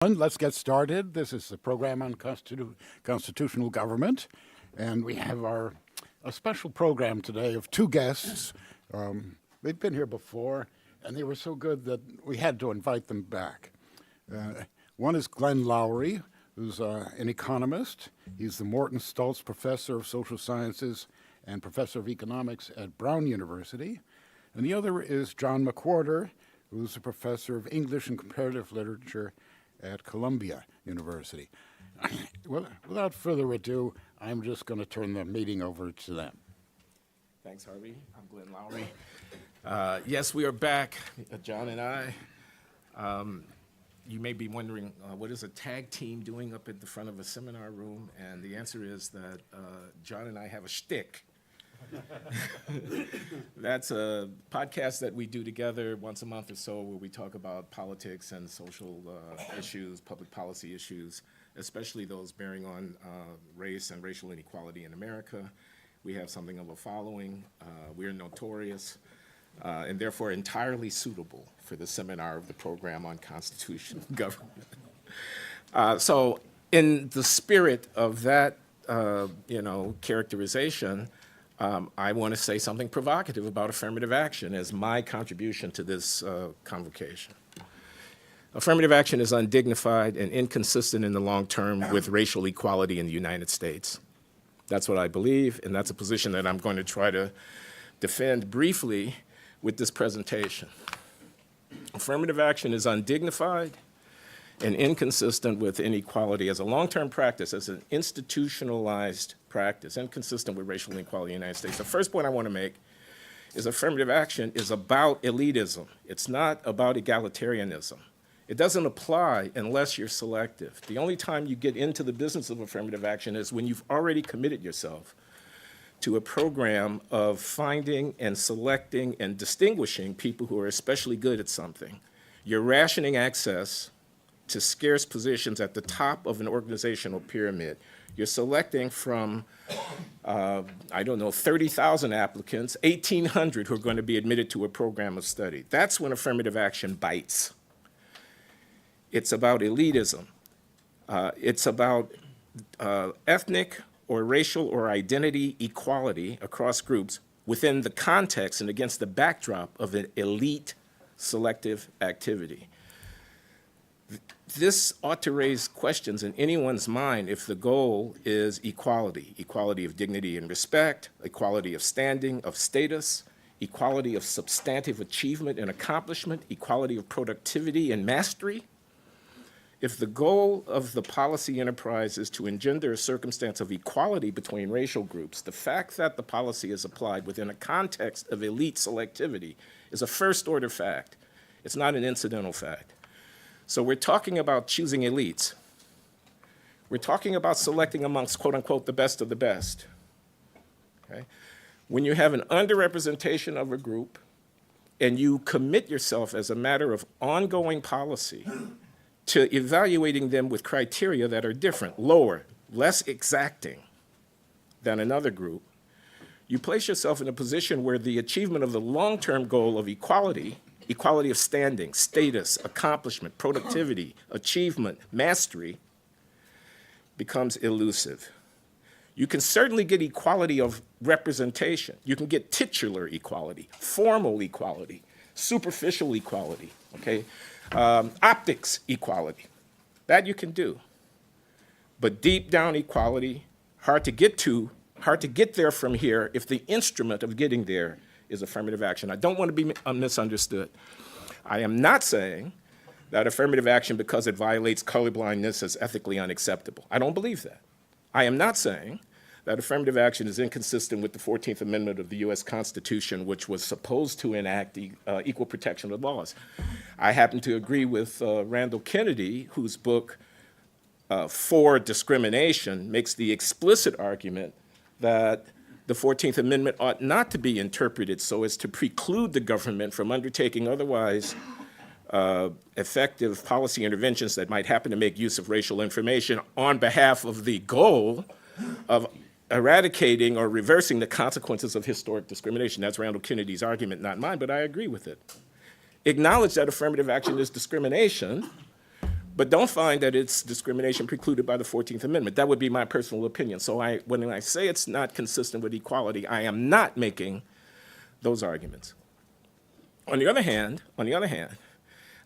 Let's get started. This is the program on constitutional government, and we have a special program today of two guests. They've been here before, and they were so good that we had to invite them back. One is Glenn Loury, who's an economist. He's the Morton Stultz Professor of Social Sciences and Professor of Economics at Brown University. And the other is John McWhorter, who's a Professor of English and Comparative Literature at Columbia University. Well, without further ado, I'm just going to turn the meeting over to them. Thanks, Harvey. I'm Glenn Loury. Yes, we are back, John and I. You may be wondering, what is a tag team doing up at the front of a seminar room? And the answer is that John and I have a shtick. That's a podcast that we do together once a month or so where we talk about politics and social issues, public policy issues, especially those bearing on race and racial inequality in America. We have something of a following. We're notorious and therefore entirely suitable for the seminar of the program on constitutional government. So in the spirit of that, characterization, I want to say something provocative about affirmative action as my contribution to this convocation. Affirmative action is undignified and inconsistent in the long term with racial equality in the United States. That's what I believe, and that's a position that I'm going to try to defend briefly with this presentation. Affirmative action is undignified and inconsistent with inequality as a long-term practice, as an institutionalized practice, inconsistent with racial inequality in the United States. The first point I want to make is affirmative action is about elitism. It's not about egalitarianism. It doesn't apply unless you're selective. The only time you get into the business of affirmative action is when you've already committed yourself to a program of finding and selecting and distinguishing people who are especially good at something. You're rationing access to scarce positions at the top of an organizational pyramid. You're selecting from, 30,000 applicants, 1,800 who are going to be admitted to a program of study. That's when affirmative action bites. It's about elitism. It's about ethnic or racial or identity equality across groups within the context and against the backdrop of an elite selective activity. This ought to raise questions in anyone's mind if the goal is equality, equality of dignity and respect, equality of standing, of status, equality of substantive achievement and accomplishment, equality of productivity and mastery. If the goal of the policy enterprise is to engender a circumstance of equality between racial groups, the fact that the policy is applied within a context of elite selectivity is a first-order fact. It's not an incidental fact. So we're talking about choosing elites. We're talking about selecting amongst, quote unquote, the best of the best. Okay? When you have an underrepresentation of a group and you commit yourself as a matter of ongoing policy to evaluating them with criteria that are different, lower, less exacting than another group, you place yourself in a position where the achievement of the long-term goal of equality of standing, status, accomplishment, productivity, achievement, mastery, becomes elusive. You can certainly get equality of representation. You can get titular equality, formal equality, superficial equality, okay? Optics equality. That you can do. But deep down equality, hard to get there from here if the instrument of getting there is affirmative action. I don't want to be misunderstood. I am not saying that affirmative action, because it violates colorblindness, is ethically unacceptable. I don't believe that. I am not saying that affirmative action is inconsistent with the 14th Amendment of the U.S. Constitution, which was supposed to enact equal protection of laws. I happen to agree with Randall Kennedy, whose book, For Discrimination, makes the explicit argument that the 14th Amendment ought not to be interpreted so as to preclude the government from undertaking otherwise effective policy interventions that might happen to make use of racial information on behalf of the goal of eradicating or reversing the consequences of historic discrimination. That's Randall Kennedy's argument, not mine, but I agree with it. Acknowledge that affirmative action is discrimination, but don't find that it's discrimination precluded by the 14th Amendment. That would be my personal opinion. So when I say it's not consistent with equality, I am not making those arguments. On the other hand,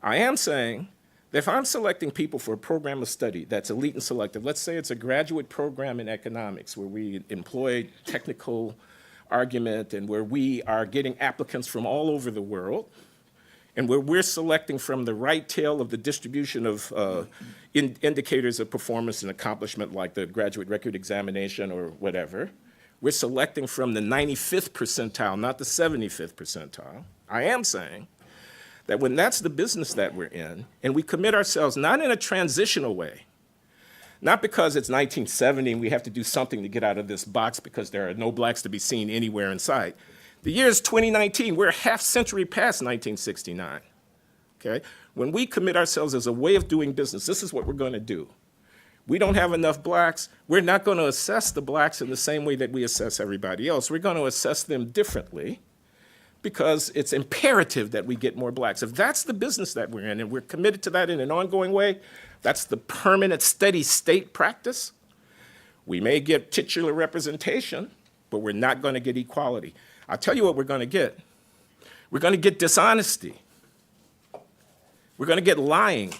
I am saying that if I'm selecting people for a program of study that's elite and selective, let's say it's a graduate program in economics where we employ technical argument and where we are getting applicants from all over the world, and where we're selecting from the right tail of the distribution of indicators of performance and accomplishment, like the graduate record examination or whatever, we're selecting from the 95th percentile, not the 75th percentile. I am saying that when that's the business that we're in, and we commit ourselves not in a transitional way, not because it's 1970 and we have to do something to get out of this box because there are no blacks to be seen anywhere in sight. The year is 2019. We're a half century past 1969, okay? When we commit ourselves as a way of doing business, this is what we're going to do. We don't have enough blacks. We're not going to assess the blacks in the same way that we assess everybody else. We're going to assess them differently because it's imperative that we get more blacks. If that's the business that we're in and we're committed to that in an ongoing way, that's the permanent, steady state practice. We may get titular representation, but we're not going to get equality. I'll tell you what we're going to get. We're going to get dishonesty. We're going to get lying.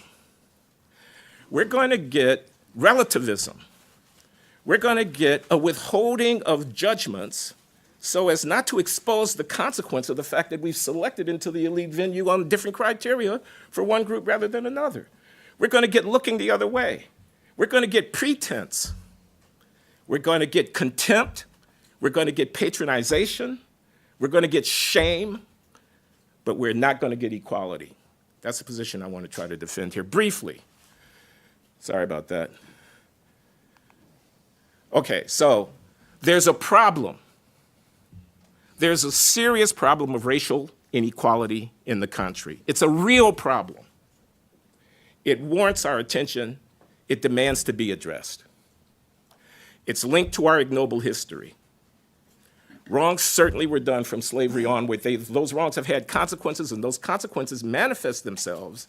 We're going to get relativism. We're going to get a withholding of judgments so as not to expose the consequence of the fact that we've selected into the elite venue on different criteria for one group rather than another. We're going to get looking the other way. We're going to get pretense. We're going to get contempt. We're going to get patronization. We're going to get shame, but we're not going to get equality. That's the position I want to try to defend here briefly. Sorry about that. Okay, so there's a problem. There's a serious problem of racial inequality in the country. It's a real problem. It warrants our attention. It demands to be addressed. It's linked to our ignoble history. Wrongs certainly were done from slavery onward. Those wrongs have had consequences, and those consequences manifest themselves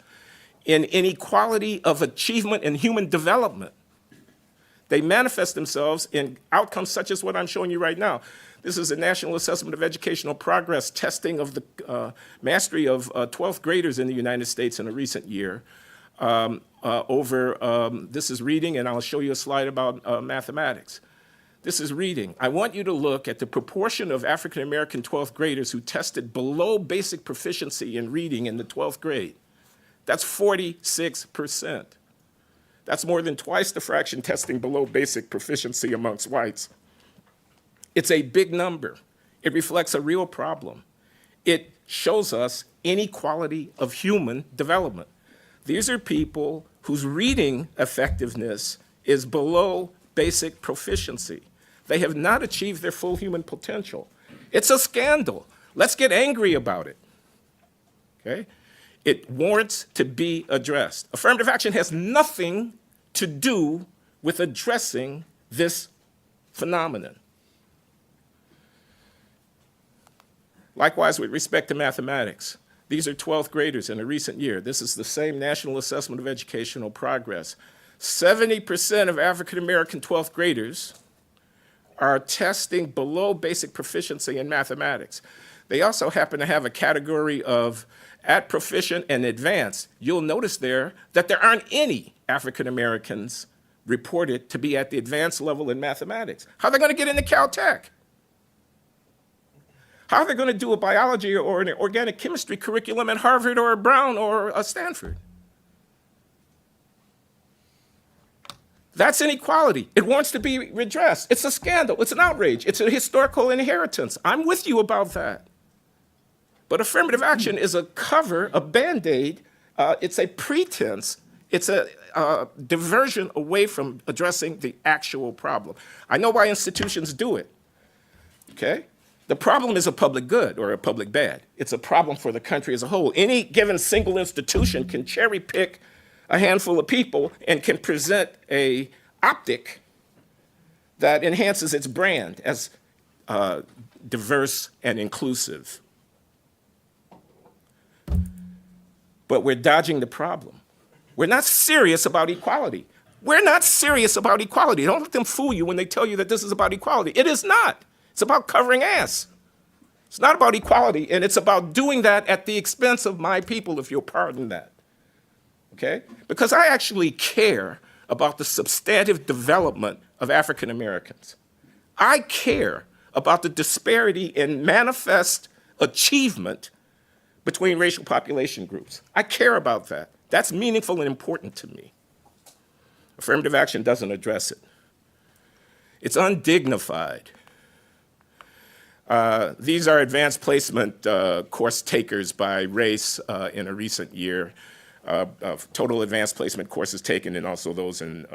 in inequality of achievement and human development. They manifest themselves in outcomes such as what I'm showing you right now. This is a National Assessment of Educational Progress testing of the mastery of 12th graders in the United States in a recent year. This is reading, and I'll show you a slide about mathematics. This is reading. I want you to look at the proportion of African-American 12th graders who tested below basic proficiency in reading in the 12th grade. That's 46%. That's more than twice the fraction testing below basic proficiency amongst whites. It's a big number. It reflects a real problem. It shows us inequality of human development. These are people whose reading effectiveness is below basic proficiency. They have not achieved their full human potential. It's a scandal. Let's get angry about it, okay? It warrants to be addressed. Affirmative action has nothing to do with addressing this phenomenon. Likewise, with respect to mathematics, these are 12th graders in a recent year. This is the same National Assessment of Educational Progress. 70% of African-American 12th graders are testing below basic proficiency in mathematics. They also happen to have a category of at proficient and advanced. You'll notice there that there aren't any African-Americans reported to be at the advanced level in mathematics. How are they going to get into Caltech? How are they going to do a biology or an organic chemistry curriculum at Harvard or Brown or Stanford? That's inequality. It wants to be redressed. It's a scandal. It's an outrage. It's a historical inheritance. I'm with you about that. But affirmative action is a cover, a Band-Aid. It's a pretense. It's a diversion away from addressing the actual problem. I know why institutions do it, okay? The problem is a public good or a public bad. It's a problem for the country as a whole. Any given single institution can cherry pick a handful of people and can present a optic that enhances its brand as diverse and inclusive. But we're dodging the problem. We're not serious about equality. We're not serious about equality. Don't let them fool you when they tell you that this is about equality. It is not. It's about covering ass. It's not about equality, and it's about doing that at the expense of my people, if you'll pardon that. Okay? Because I actually care about the substantive development of African Americans. I care about the disparity in manifest achievement between racial population groups. I care about that. That's meaningful and important to me. Affirmative action doesn't address it. It's undignified. These are advanced placement course takers by race in a recent year. Total advanced placement courses taken, and also those in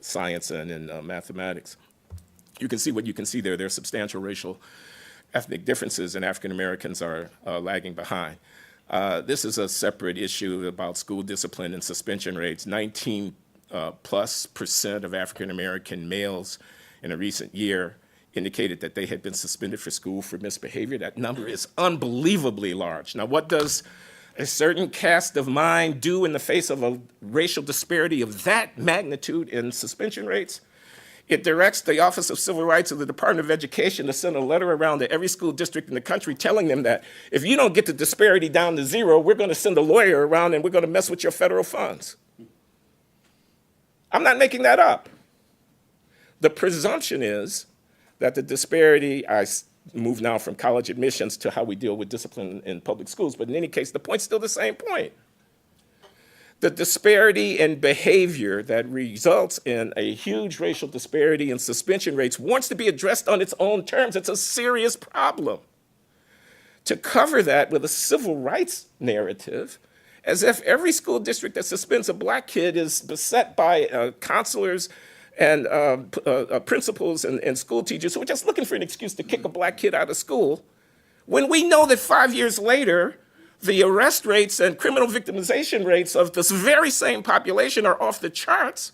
science and in mathematics. You can see what you can see there. There are substantial racial ethnic differences, and African Americans are lagging behind. This is a separate issue about school discipline and suspension rates. 19% plus of African American males in a recent year indicated that they had been suspended for school for misbehavior. That number is unbelievably large. Now, what does a certain cast of mind do in the face of a racial disparity of that magnitude in suspension rates? It directs the Office of Civil Rights of the Department of Education to send a letter around to every school district in the country telling them that if you don't get the disparity down to zero, we're going to send a lawyer around and we're going to mess with your federal funds. I'm not making that up. The presumption is that the disparity, I move now from college admissions to how we deal with discipline in public schools, but in any case, the point's still the same point. The disparity in behavior that results in a huge racial disparity in suspension rates wants to be addressed on its own terms. It's a serious problem. To cover that with a civil rights narrative, as if every school district that suspends a black kid is beset by counselors and principals and school teachers who are just looking for an excuse to kick a black kid out of school, when we know that 5 years later, the arrest rates and criminal victimization rates of this very same population are off the charts.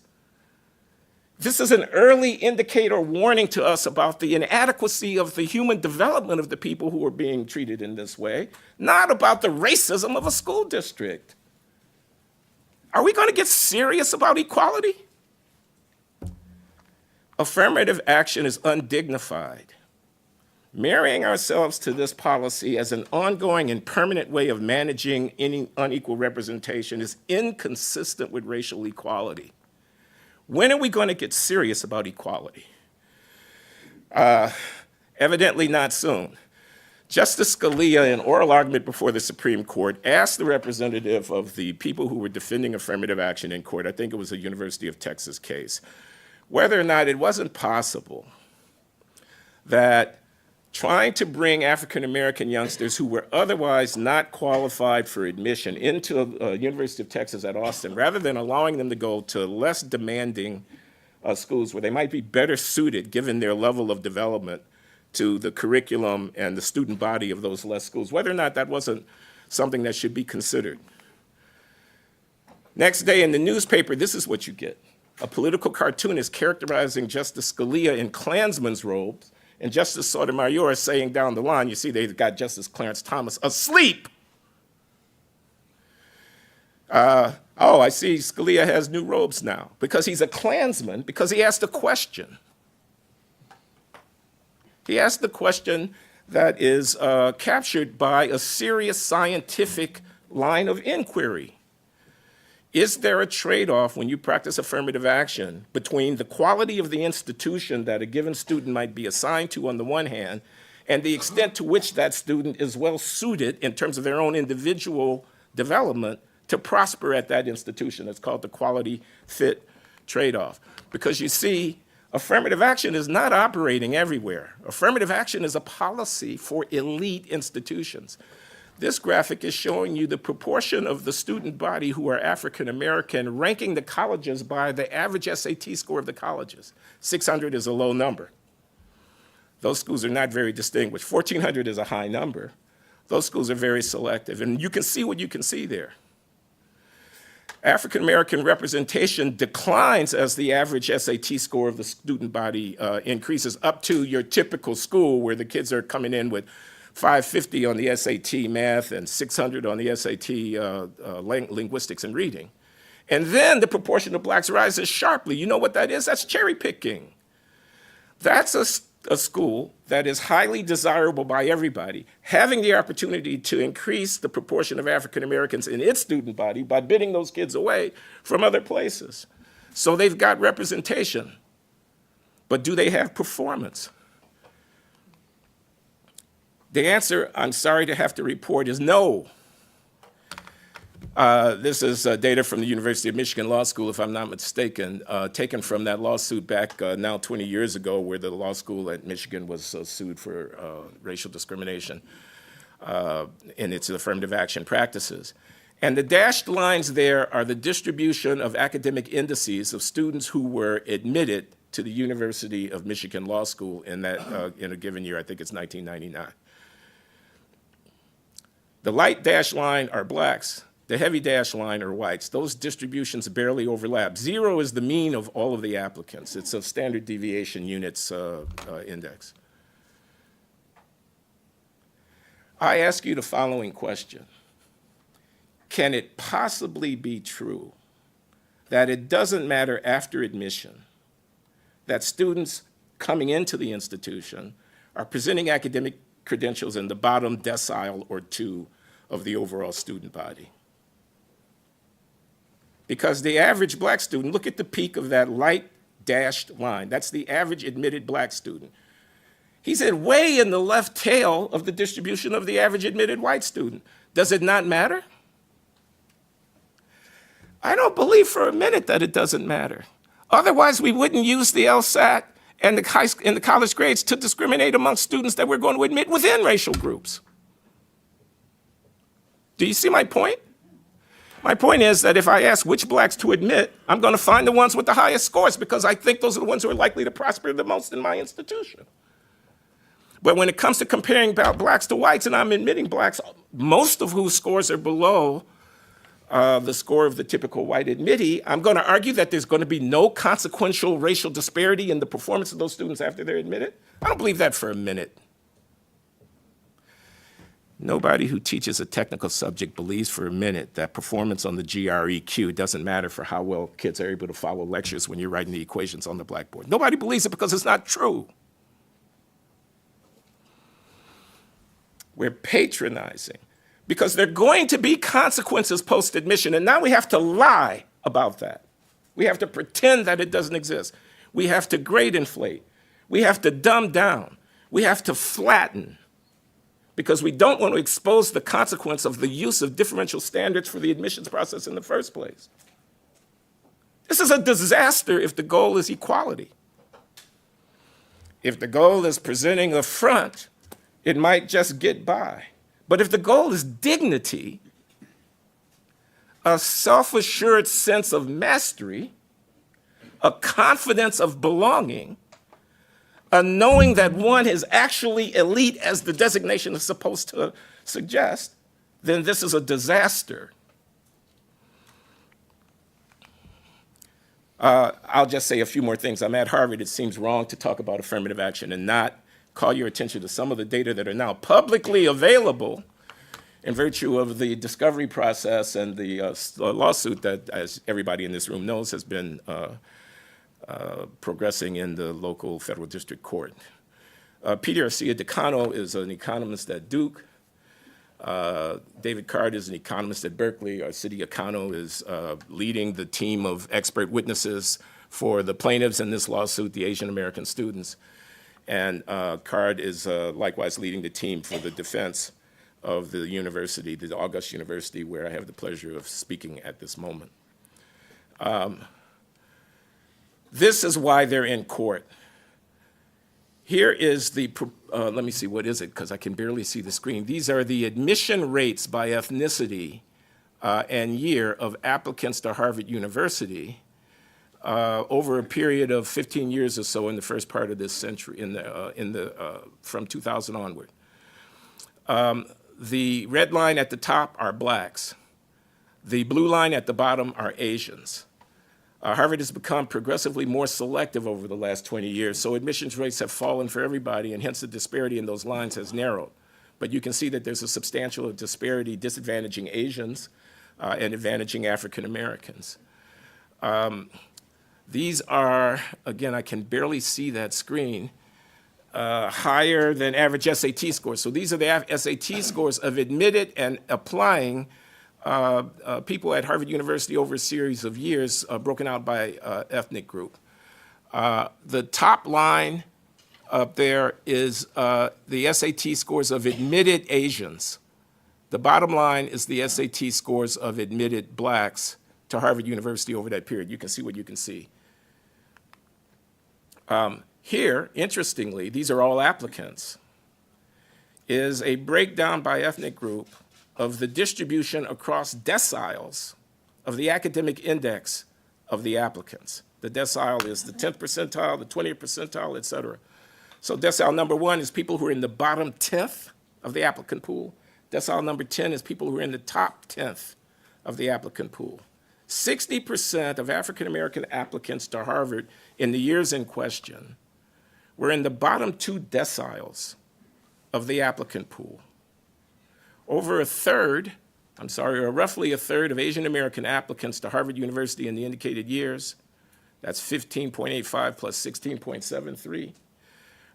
This is an early indicator warning to us about the inadequacy of the human development of the people who are being treated in this way, not about the racism of a school district. Are we going to get serious about equality? Affirmative action is undignified. Marrying ourselves to this policy as an ongoing and permanent way of managing any unequal representation is inconsistent with racial equality. When are we going to get serious about equality? Evidently not soon. Justice Scalia, in oral argument before the Supreme Court, asked the representative of the people who were defending affirmative action in court, I think it was a University of Texas case, whether or not it wasn't possible that trying to bring African American youngsters who were otherwise not qualified for admission into University of Texas at Austin, rather than allowing them to go to less demanding schools where they might be better suited, given their level of development, to the curriculum and the student body of those less schools, whether or not that wasn't something that should be considered. Next day in the newspaper, this is what you get. A political cartoonist characterizing Justice Scalia in Klansman's robes, and Justice Sotomayor is saying down the line, you see they've got Justice Clarence Thomas asleep. Oh, I see Scalia has new robes now because he's a Klansman, because he asked a question. He asked the question that is captured by a serious scientific line of inquiry. Is there a trade-off when you practice affirmative action between the quality of the institution that a given student might be assigned to on the one hand, and the extent to which that student is well suited in terms of their own individual development to prosper at that institution? It's called the quality fit trade-off. Because you see, affirmative action is not operating everywhere. Affirmative action is a policy for elite institutions. This graphic is showing you the proportion of the student body who are African American, ranking the colleges by the average SAT score of the colleges. 600 is a low number. Those schools are not very distinguished. 1,400 is a high number. Those schools are very selective, and you can see what you can see there. African American representation declines as the average SAT score of the student body increases up to your typical school where the kids are coming in with 550 on the SAT math and 600 on the SAT linguistics and reading. And then the proportion of blacks rises sharply. You know what that is? That's cherry picking. That's a school that is highly desirable by everybody, having the opportunity to increase the proportion of African Americans in its student body by bidding those kids away from other places. So they've got representation. But do they have performance? The answer, I'm sorry to have to report, is no. This is data from the University of Michigan Law School, if I'm not mistaken, taken from that lawsuit back now 20 years ago, where the law school at Michigan was sued for racial discrimination in its affirmative action practices. And the dashed lines there are the distribution of academic indices of students who were admitted to the University of Michigan Law School in that in a given year. I think it's 1999. The light dashed line are blacks. The heavy dashed line are whites. Those distributions barely overlap. 0 is the mean of all of the applicants. It's a standard deviation units index. I ask you the following question. Can it possibly be true that it doesn't matter after admission that students coming into the institution are presenting academic credentials in the bottom decile or 2 of the overall student body? Because the average black student, look at the peak of that light dashed line. That's the average admitted black student. He's way in the left tail of the distribution of the average admitted white student. Does it not matter? I don't believe for a minute that it doesn't matter. Otherwise, we wouldn't use the LSAT and the college grades to discriminate among students that we're going to admit within racial groups. Do you see my point? My point is that if I ask which blacks to admit, I'm going to find the ones with the highest scores because I think those are the ones who are likely to prosper the most in my institution. But when it comes to comparing blacks to whites, and I'm admitting blacks, most of whose scores are below the score of the typical white admittee, I'm going to argue that there's going to be no consequential racial disparity in the performance of those students after they're admitted. I don't believe that for a minute. Nobody who teaches a technical subject believes for a minute that performance on the GREQ doesn't matter for how well kids are able to follow lectures when you're writing the equations on the blackboard. Nobody believes it because it's not true. We're patronizing because there are going to be consequences post-admission, and now we have to lie about that. We have to pretend that it doesn't exist. We have to grade inflate. We have to dumb down. We have to flatten, because we don't want to expose the consequence of the use of differential standards for the admissions process in the first place. This is a disaster if the goal is equality. If the goal is presenting a front, it might just get by. But if the goal is dignity, a self-assured sense of mastery, a confidence of belonging, a knowing that one is actually elite as the designation is supposed to suggest, then this is a disaster. I'll just say a few more things. I'm at Harvard. It seems wrong to talk about affirmative action and not call your attention to some of the data that are now publicly available in virtue of the discovery process and the lawsuit that, as everybody in this room knows, has been progressing in the local federal district court. Peter Garcia-Decano is an economist at Duke. David Card is an economist at Berkeley. Our city Acano is leading the team of expert witnesses for the plaintiffs in this lawsuit, the Asian American students. And Card is likewise leading the team for the defense of the university, the August University, where I have the pleasure of speaking at this moment. This is why they're in court. Here is the, let me see, what is it? Because I can barely see the screen. These are the admission rates by ethnicity and year of applicants to Harvard University over a period of 15 years or so in the first part of this century, from 2000 onward. The red line at the top are blacks. The blue line at the bottom are Asians. Harvard has become progressively more selective over the last 20 years, so admissions rates have fallen for everybody, and hence the disparity in those lines has narrowed. but you can see that there's a substantial disparity disadvantaging Asians and advantaging African Americans. These are, again, I can barely see that screen, higher than average SAT scores. So these are the SAT scores of admitted and applying people at Harvard University over a series of years, broken out by ethnic group. The top line up there is the SAT scores of admitted Asians. The bottom line is the SAT scores of admitted blacks to Harvard University over that period. You can see what you can see. Here, interestingly, these are all applicants, is a breakdown by ethnic group of the distribution across deciles of the academic index of the applicants. The decile is the 10th percentile, the 20th percentile, et cetera. So decile number 1 is people who are in the bottom 10th of the applicant pool. Decile number 10 is people who are in the top 10th of the applicant pool. 60% of African-American applicants to Harvard in the years in question were in the bottom 2 deciles of the applicant pool. Over a third, or roughly a third of Asian American applicants to Harvard University in the indicated years, that's 15.85 plus 16.73,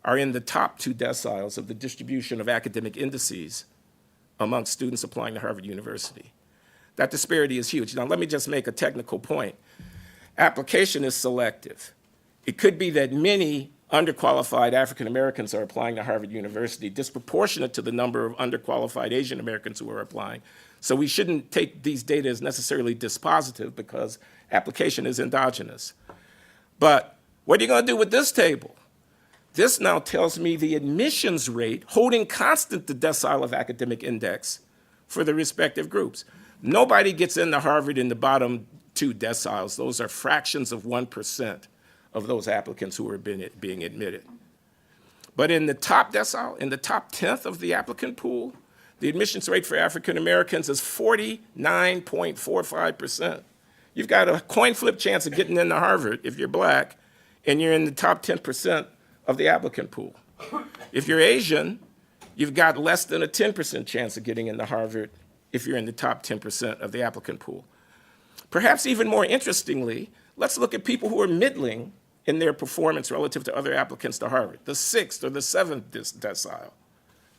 are in the top 2 deciles of the distribution of academic indices among students applying to Harvard University. That disparity is huge. Now, let me just make a technical point. Application is selective. It could be that many underqualified African Americans are applying to Harvard University, disproportionate to the number of underqualified Asian Americans who are applying. So we shouldn't take these data as necessarily dispositive because application is endogenous. But what are you going to do with this table? This now tells me the admissions rate, holding constant the decile of academic index for the respective groups. Nobody gets into Harvard in the bottom 2 deciles. Those are fractions of 1% of those applicants who are being admitted. But in the top decile, in the top 10th of the applicant pool, the admissions rate for African Americans is 49.45%. You've got a coin flip chance of getting into Harvard if you're black, and you're in the top 10% of the applicant pool. If you're Asian, you've got less than a 10% chance of getting into Harvard if you're in the top 10% of the applicant pool. Perhaps even more interestingly, let's look at people who are middling in their performance relative to other applicants to Harvard, the 6th or the 7th decile,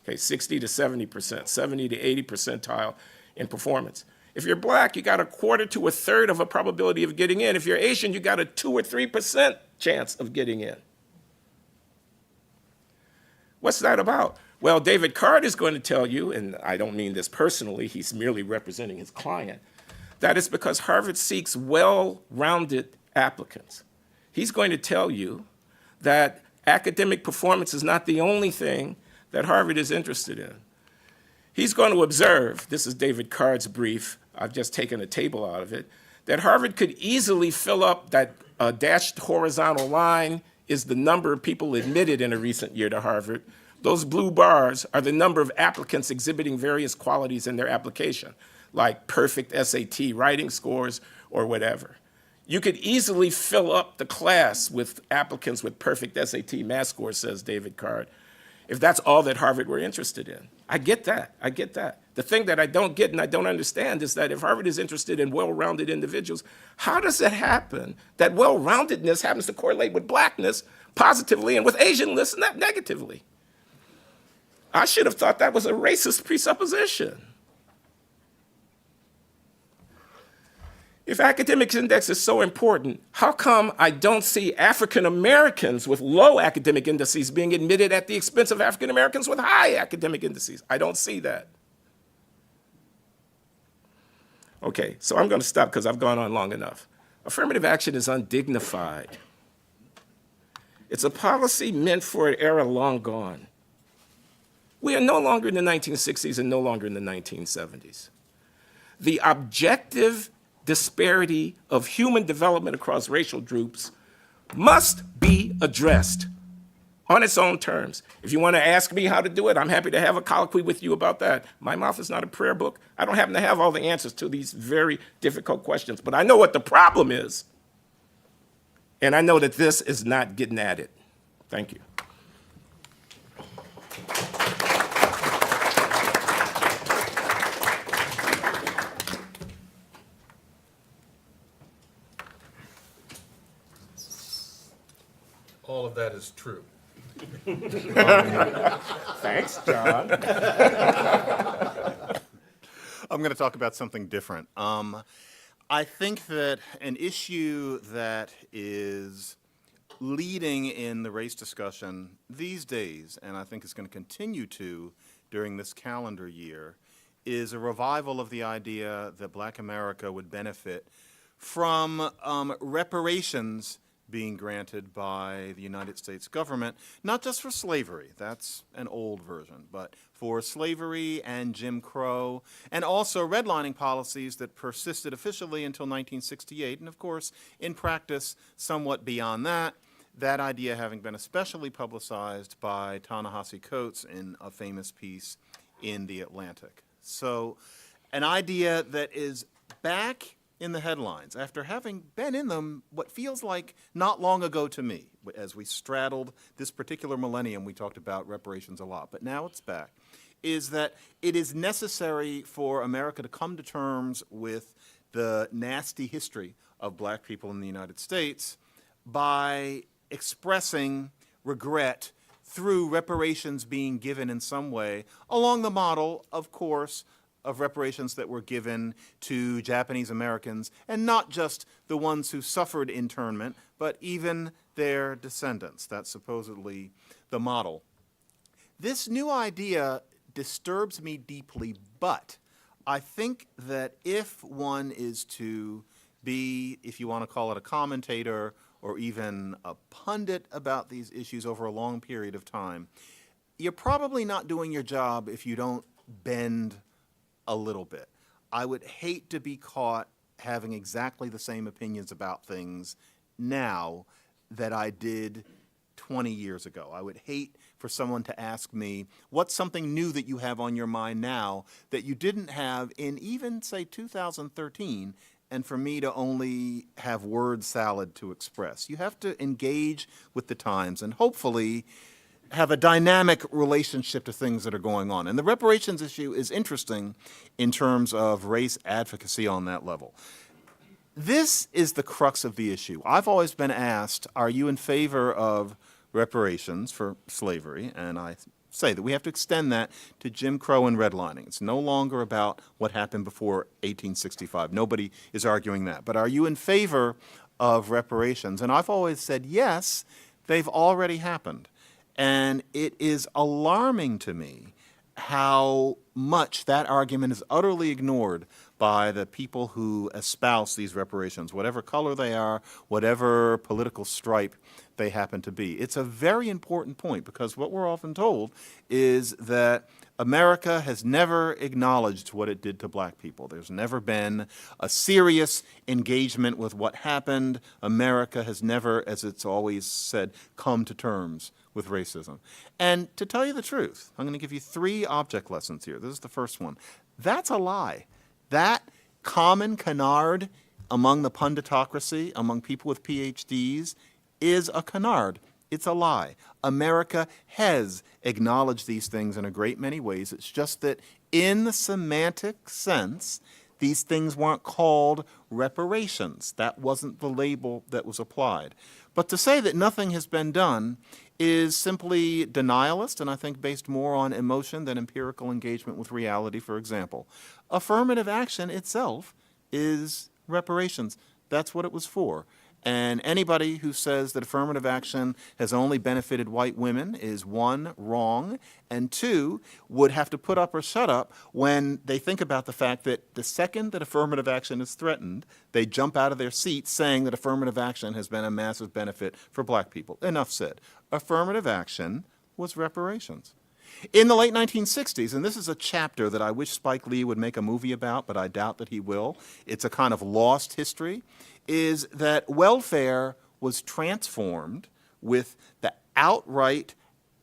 okay, 60 to 70%, 70 to 80 percentile in performance. If you're black, you got a quarter to a third of a probability of getting in. If you're Asian, you got a 2 or 3% chance of getting in. What's that about? Well, David Card is going to tell you, and I don't mean this personally, he's merely representing his client, that it's because Harvard seeks well-rounded applicants. He's going to tell you that academic performance is not the only thing that Harvard is interested in. He's going to observe, this is David Card's brief, I've just taken a table out of it, that Harvard could easily fill up that dashed horizontal line is the number of people admitted in a recent year to Harvard. Those blue bars are the number of applicants exhibiting various qualities in their application, like perfect SAT writing scores or whatever. You could easily fill up the class with applicants with perfect SAT math scores, says David Card, if that's all that Harvard were interested in. I get that. The thing that I don't get and I don't understand is that if Harvard is interested in well-rounded individuals, how does it happen that well-roundedness happens to correlate with blackness positively and with Asianness negatively? I should have thought that was a racist presupposition. If academic index is so important, how come I don't see African Americans with low academic indices being admitted at the expense of African Americans with high academic indices? I don't see that. Okay, so I'm going to stop because I've gone on long enough. Affirmative action is undignified. It's a policy meant for an era long gone. We are no longer in the 1960s and no longer in the 1970s. The objective disparity of human development across racial groups must be addressed on its own terms. If you want to ask me how to do it, I'm happy to have a colloquy with you about that. My mouth is not a prayer book. I don't happen to have all the answers to these very difficult questions, but I know what the problem is, and I know that this is not getting at it. Thank you. All of that is true. Thanks, John. I'm going to talk about something different. I think that an issue that is leading in the race discussion these days, and I think is going to continue to during this calendar year, is a revival of the idea that Black America would benefit from reparations being granted by the United States government, not just for slavery, that's an old version, but for slavery and Jim Crow, and also redlining policies that persisted officially until 1968, and of course, in practice, somewhat beyond that, that idea having been especially publicized by Ta-Nehisi Coates in a famous piece in The Atlantic. So, an idea that is back in the headlines after having been in them what feels like not long ago to me. As we straddled this particular millennium, we talked about reparations a lot, but now it's back, is that it is necessary for America to come to terms with the nasty history of black people in the United States by expressing regret through reparations being given in some way, along the model, of course, of reparations that were given to Japanese Americans, and not just the ones who suffered internment, but even their descendants. That's supposedly the model. This new idea disturbs me deeply, but I think that if one is to be, if you want to call it a commentator or even a pundit about these issues over a long period of time, you're probably not doing your job if you don't bend a little bit. I would hate to be caught having exactly the same opinions about things now that I did 20 years ago. I would hate for someone to ask me, what's something new that you have on your mind now that you didn't have in even, say, 2013, and for me to only have word salad to express. You have to engage with the times and hopefully have a dynamic relationship to things that are going on. And the reparations issue is interesting in terms of race advocacy on that level. This is the crux of the issue. I've always been asked, are you in favor of reparations for slavery? And I say that we have to extend that to Jim Crow and redlining. It's no longer about what happened before 1865. Nobody is arguing that. But are you in favor of reparations? And I've always said, yes, they've already happened. And it is alarming to me how much that argument is utterly ignored by the people who espouse these reparations, whatever color they are, whatever political stripe they happen to be. It's a very important point because what we're often told is that America has never acknowledged what it did to black people. There's never been a serious engagement with what happened. America has never, as it's always said, come to terms with racism. And to tell you the truth, I'm going to give you 3 object lessons here. This is the first one. That's a lie. That common canard among the punditocracy, among people with PhDs, is a canard. It's a lie. America has acknowledged these things in a great many ways. It's just that in the semantic sense, these things weren't called reparations. That wasn't the label that was applied. But to say that nothing has been done is simply denialist, and I think based more on emotion than empirical engagement with reality, for example. Affirmative action itself is reparations. That's what it was for. And anybody who says that affirmative action has only benefited white women is 1, wrong, and 2, would have to put up or shut up when they think about the fact that the second that affirmative action is threatened, they jump out of their seats saying that affirmative action has been a massive benefit for black people. Enough said. Affirmative action was reparations. In the late 1960s, and this is a chapter that I wish Spike Lee would make a movie about, but I doubt that he will. It's a kind of lost history, is that welfare was transformed with the outright,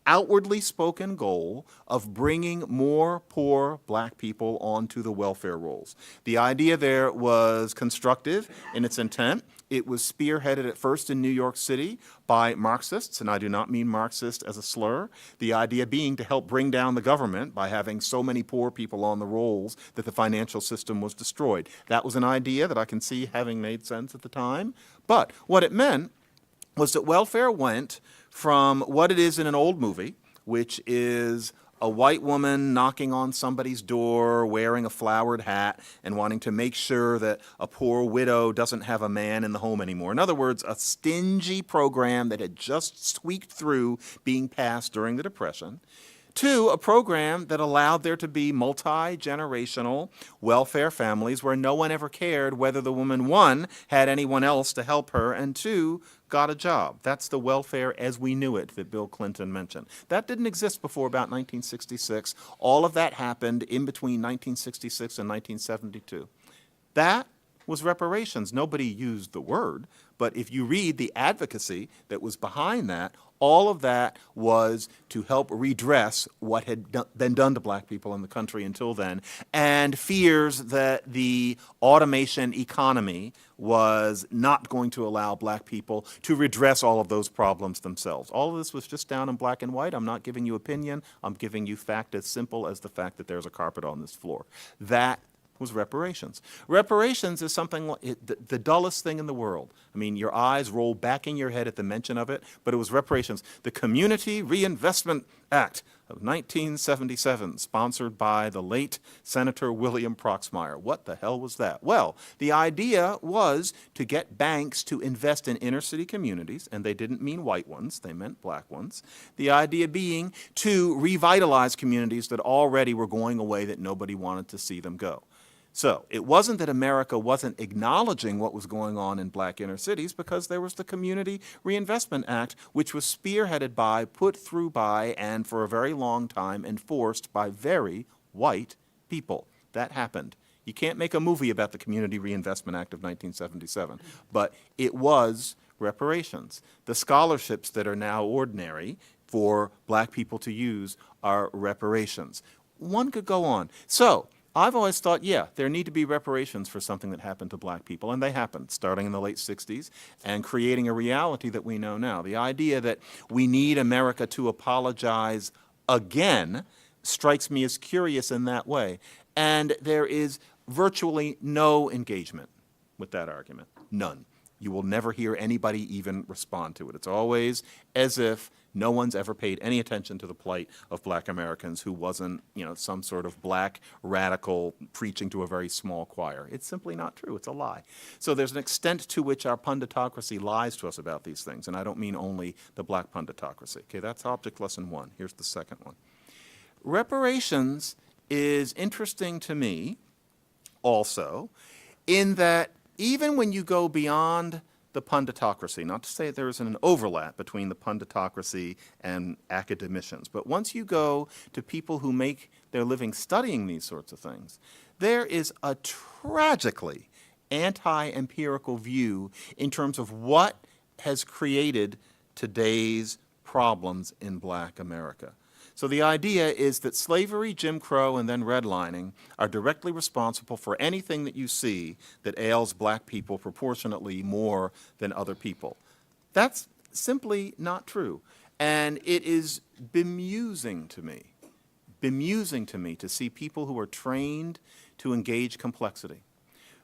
outwardly spoken goal of bringing more poor black people onto the welfare rolls. The idea there was constructive in its intent. It was spearheaded at first in New York City by Marxists, and I do not mean Marxist as a slur. The idea being to help bring down the government by having so many poor people on the rolls that the financial system was destroyed. That was an idea that I can see having made sense at the time. But what it meant was that welfare went from what it is in an old movie, which is a white woman knocking on somebody's door, wearing a flowered hat, and wanting to make sure that a poor widow doesn't have a man in the home anymore. In other words, a stingy program that had just squeaked through being passed during the Depression, to a program that allowed there to be multi-generational welfare families where no one ever cared whether the woman, one, had anyone else to help her, and two, got a job. That's the welfare as we knew it that Bill Clinton mentioned. That didn't exist before about 1966. All of that happened in between 1966 and 1972. That was reparations. Nobody used the word, but if you read the advocacy that was behind that, all of that was to help redress what had been done to black people in the country until then, and fears that the automation economy was not going to allow black people to redress all of those problems themselves. All of this was just down in black and white. I'm not giving you opinion. I'm giving you fact as simple as the fact that there's a carpet on this floor. That was reparations. Reparations is something, the dullest thing in the world. I mean, your eyes roll back in your head at the mention of it, but it was reparations. The Community Reinvestment Act of 1977, sponsored by the late Senator William Proxmire. What the hell was that? Well, the idea was to get banks to invest in inner city communities, and they didn't mean white ones, they meant black ones. The idea being to revitalize communities that already were going away, that nobody wanted to see them go. So it wasn't that America wasn't acknowledging what was going on in black inner cities, because there was the Community Reinvestment Act, which was spearheaded by, put through by, and for a very long time enforced by very white people. That happened. You can't make a movie about the Community Reinvestment Act of 1977, but it was reparations. The scholarships that are now ordinary for black people to use are reparations. One could go on. So I've always thought, yeah, there need to be reparations for something that happened to black people, and they happened, starting in the late 60s, and creating a reality that we know now. The idea that we need America to apologize again strikes me as curious in that way. And there is virtually no engagement with that argument. None. You will never hear anybody even respond to it. It's always as if no one's ever paid any attention to the plight of black Americans who wasn't, some sort of black radical preaching to a very small choir. It's simply not true. It's a lie. So there's an extent to which our punditocracy lies to us about these things, and I don't mean only the black punditocracy. Okay, that's object lesson one. Here's the second one. Reparations is interesting to me also in that even when you go beyond the punditocracy, not to say there isn't an overlap between the punditocracy and academicians, but once you go to people who make their living studying these sorts of things, there is a tragically anti-empirical view in terms of what has created today's problems in black America. So the idea is that slavery, Jim Crow, and then redlining are directly responsible for anything that you see that ails black people proportionately more than other people. That's simply not true. And it is bemusing to me to see people who are trained to engage complexity,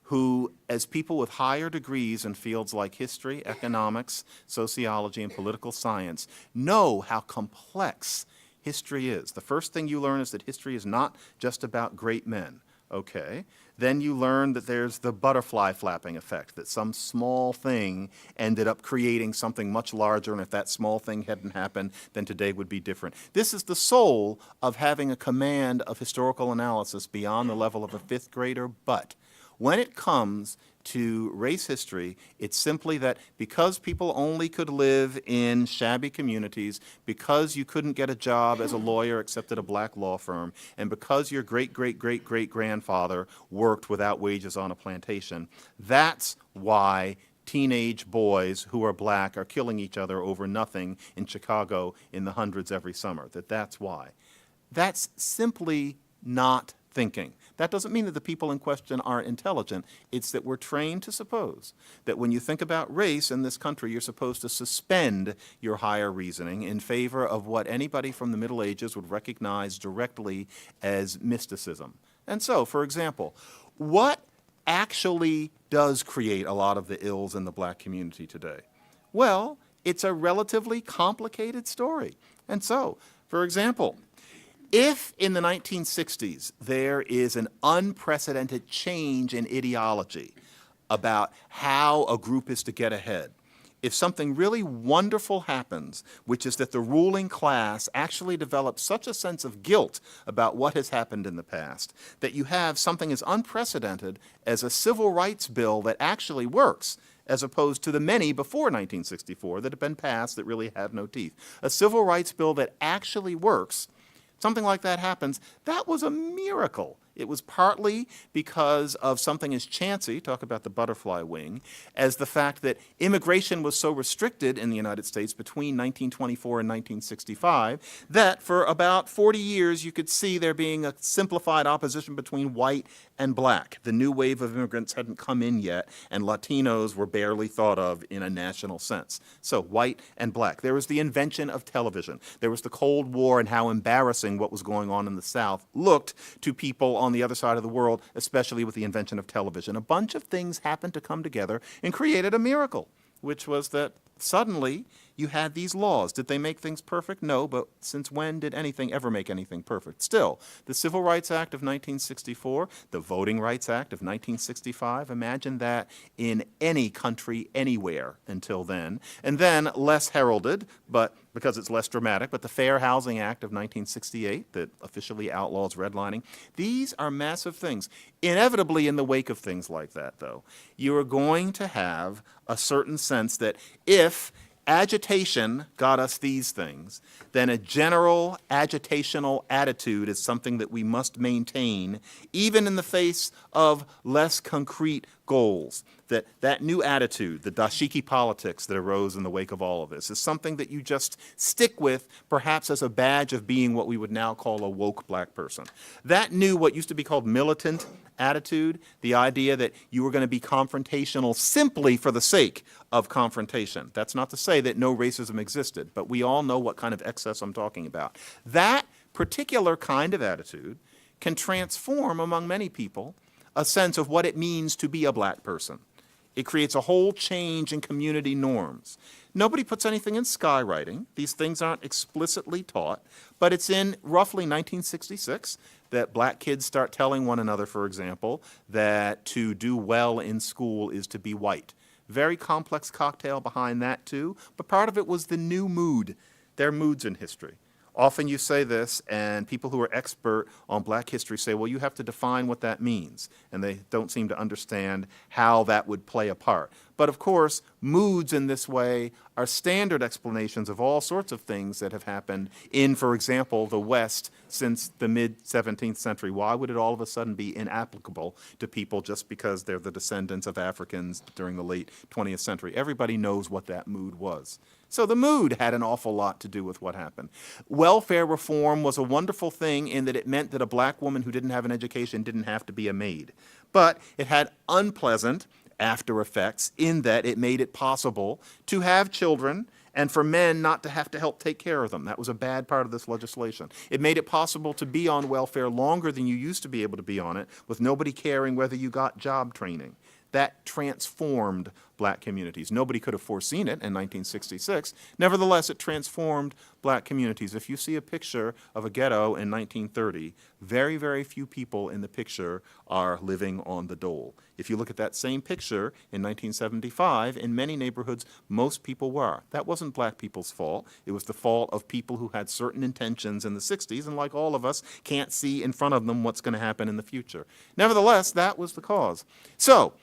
who, as people with higher degrees in fields like history, economics, sociology, and political science, know how complex history is. The first thing you learn is that history is not just about great men. Okay. Then you learn that there's the butterfly flapping effect, that some small thing ended up creating something much larger, and if that small thing hadn't happened, then today would be different. This is the soul of having a command of historical analysis beyond the level of a fifth grader, but when it comes to race history, it's simply that because people only could live in shabby communities, because you couldn't get a job as a lawyer except at a black law firm, and because your great-great-great-great-grandfather worked without wages on a plantation, that's why teenage boys who are black are killing each other over nothing in Chicago in the hundreds every summer. That's why. That's simply not thinking. That doesn't mean that the people in question are intelligent. It's that we're trained to suppose that when you think about race in this country, you're supposed to suspend your higher reasoning in favor of what anybody from the Middle Ages would recognize directly as mysticism. And so, for example, what actually does create a lot of the ills in the black community today? Well, it's a relatively complicated story. And so, for example, if in the 1960s there is an unprecedented change in ideology about how a group is to get ahead, if something really wonderful happens, which is that the ruling class actually develops such a sense of guilt about what has happened in the past, that you have something as unprecedented as a civil rights bill that actually works, as opposed to the many before 1964 that have been passed that really have no teeth. A civil rights bill that actually works, something like that happens, that was a miracle. It was partly because of something as chancy, talk about the butterfly wing, as the fact that immigration was so restricted in the United States between 1924 and 1965 that for about 40 years you could see there being a simplified opposition between white and black. The new wave of immigrants hadn't come in yet, and Latinos were barely thought of in a national sense. So white and black. There was the invention of television. There was the Cold War and how embarrassing what was going on in the South looked to people on the other side of the world, especially with the invention of television. A bunch of things happened to come together and created a miracle, which was that suddenly you had these laws. Did they make things perfect? No, but since when did anything ever make anything perfect? Still, the Civil Rights Act of 1964, the Voting Rights Act of 1965, imagine that in any country anywhere until then. And then, less heralded, but because it's less dramatic, but the Fair Housing Act of 1968 that officially outlaws redlining. These are massive things. Inevitably, in the wake of things like that, though, you are going to have a certain sense that if agitation got us these things, then a general agitational attitude is something that we must maintain, even in the face of less concrete goals. That new attitude, the dashiki politics that arose in the wake of all of this, is something that you just stick with, perhaps as a badge of being what we would now call a woke black person. That new, what used to be called militant attitude, the idea that you were going to be confrontational simply for the sake of confrontation. That's not to say that no racism existed, but we all know what kind of excess I'm talking about. That particular kind of attitude can transform among many people a sense of what it means to be a black person. It creates a whole change in community norms. Nobody puts anything in skywriting. These things aren't explicitly taught, but it's in roughly 1966 that black kids start telling one another, for example, that to do well in school is to be white. Very complex cocktail behind that too, but part of it was the new mood. There are moods in history. Often you say this, and people who are expert on black history say, well, you have to define what that means. And they don't seem to understand how that would play a part. But of course, moods in this way are standard explanations of all sorts of things that have happened in, for example, the West since the mid-17th century. Why would it all of a sudden be inapplicable to people just because they're the descendants of Africans during the late 20th century? Everybody knows what that mood was. So the mood had an awful lot to do with what happened. Welfare reform was a wonderful thing in that it meant that a black woman who didn't have an education didn't have to be a maid. But it had unpleasant after effects in that it made it possible to have children and for men not to have to help take care of them. That was a bad part of this legislation. It made it possible to be on welfare longer than you used to be able to be on it, with nobody caring whether you got job training. That transformed black communities. Nobody could have foreseen it in 1966. Nevertheless, it transformed black communities. If you see a picture of a ghetto in 1930, very, very few people in the picture are living on the dole. If you look at that same picture in 1975, in many neighborhoods, most people were. That wasn't black people's fault. It was the fault of people who had certain intentions in the 60s, and like all of us, can't see in front of them what's going to happen in the future. Nevertheless, that was the cause. So,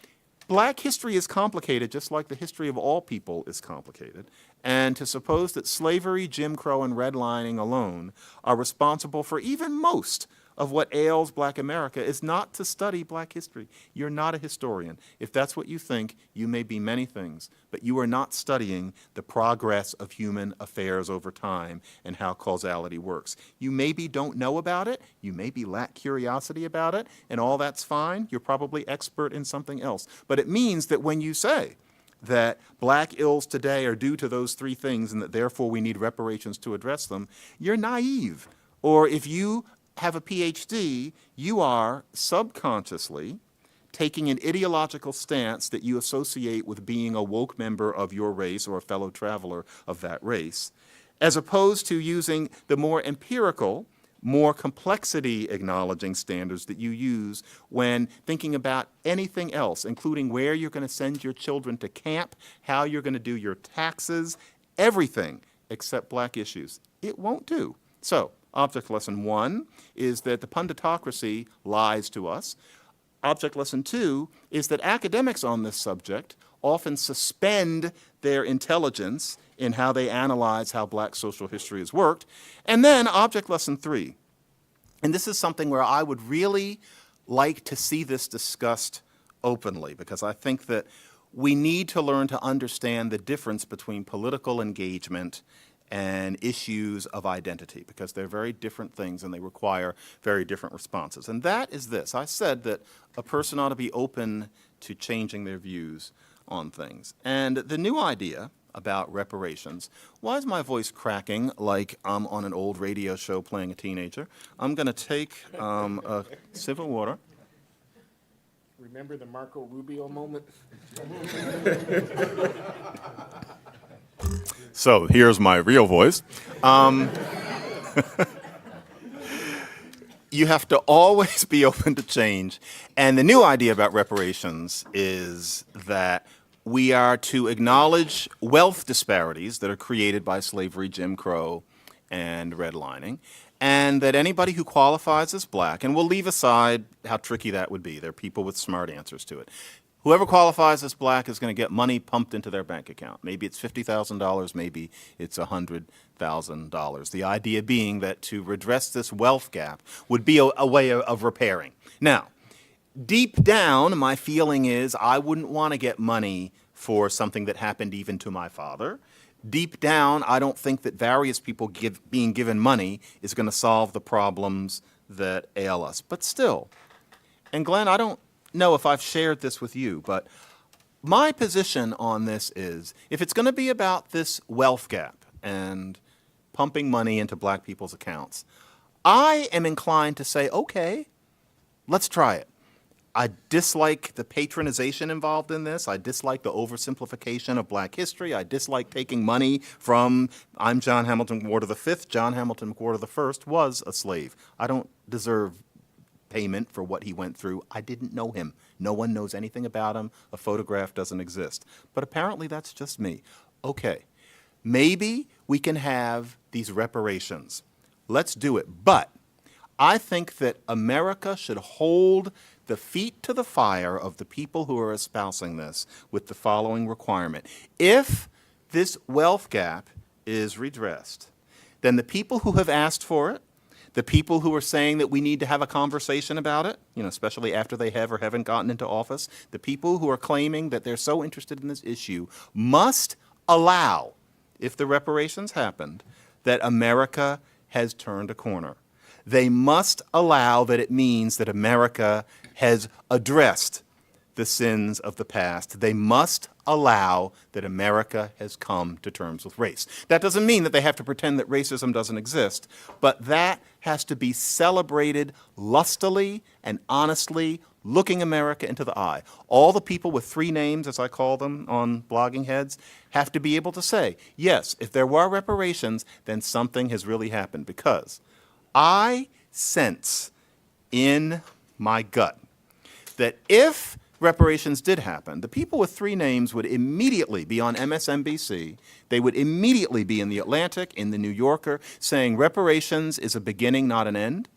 black history is complicated, just like the history of all people is complicated. And to suppose that slavery, Jim Crow, and redlining alone are responsible for even most of what ails black America is not to study black history. You're not a historian. If that's what you think, you may be many things, but you are not studying the progress of human affairs over time and how causality works. You maybe don't know about it, you maybe lack curiosity about it, and all that's fine. You're probably expert in something else. But it means that when you say that black ills today are due to those three things and that therefore we need reparations to address them, you're naive. Or if you have a PhD, you are subconsciously taking an ideological stance that you associate with being a woke member of your race or a fellow traveler of that race, as opposed to using the more empirical, more complexity acknowledging standards that you use when thinking about anything else, including where you're going to send your children to camp, how you're going to do your taxes, everything except black issues. It won't do. So, object lesson 1 is that the punditocracy lies to us. Object lesson 2 is that academics on this subject often suspend their intelligence in how they analyze how black social history has worked. And then object lesson 3, and this is something where I would really like to see this discussed openly, because I think that we need to learn to understand the difference between political engagement and issues of identity, because they're very different things and they require very different responses. And that is this. I said that a person ought to be open to changing their views on things. And the new idea about reparations, why is my voice cracking like I'm on an old radio show playing a teenager? I'm going to take a sip of water. Remember the Marco Rubio moment? So here's my real voice. You have to always be open to change. And the new idea about reparations is that we are to acknowledge wealth disparities that are created by slavery, Jim Crow, and redlining, and that anybody who qualifies as black, and we'll leave aside how tricky that would be. There are people with smart answers to it. Whoever qualifies as black is going to get money pumped into their bank account. Maybe it's $50,000, maybe it's $100,000. The idea being that to redress this wealth gap would be a way of repairing. Now, deep down, my feeling is I wouldn't want to get money for something that happened even to my father. Deep down, I don't think that various people being given money is going to solve the problems that ail us. But still, and Glenn, I don't know if I've shared this with you, but my position on this is if it's going to be about this wealth gap and pumping money into black people's accounts, I am inclined to say, okay, let's try it. I dislike the patronization involved in this. I dislike the oversimplification of black history. I dislike taking money from, I'm John Hamilton McWhorter V. John Hamilton McWhorter I was a slave. I don't deserve payment for what he went through. I didn't know him. No one knows anything about him. A photograph doesn't exist. But apparently that's just me. Okay, maybe we can have these reparations. Let's do it. But I think that America should hold the feet to the fire of the people who are espousing this with the following requirement. If this wealth gap is redressed, then the people who have asked for it, the people who are saying that we need to have a conversation about it, especially after they have or haven't gotten into office, the people who are claiming that they're so interested in this issue must allow, if the reparations happened, that America has turned a corner. They must allow that it means that America has addressed the sins of the past. They must allow that America has come to terms with race. That doesn't mean that they have to pretend that racism doesn't exist, but that has to be celebrated lustily and honestly, looking America into the eye. All the people with 3 names, as I call them on blogging heads, have to be able to say, yes, if there were reparations, then something has really happened, because I sense in my gut that if reparations did happen, the people with 3 names would immediately be on MSNBC. They would immediately be in The Atlantic, in The New Yorker, saying reparations is a beginning, not an end.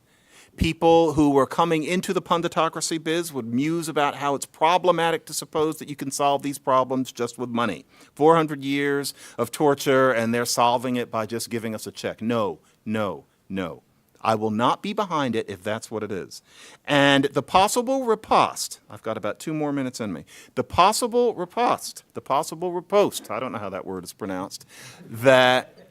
People who were coming into the punditocracy biz would muse about how it's problematic to suppose that you can solve these problems just with money. 400 years of torture, and they're solving it by just giving us a check. No, no, no. I will not be behind it if that's what it is. And the possible riposte, I've got about 2 more minutes in me. The possible riposte, I don't know how that word is pronounced, that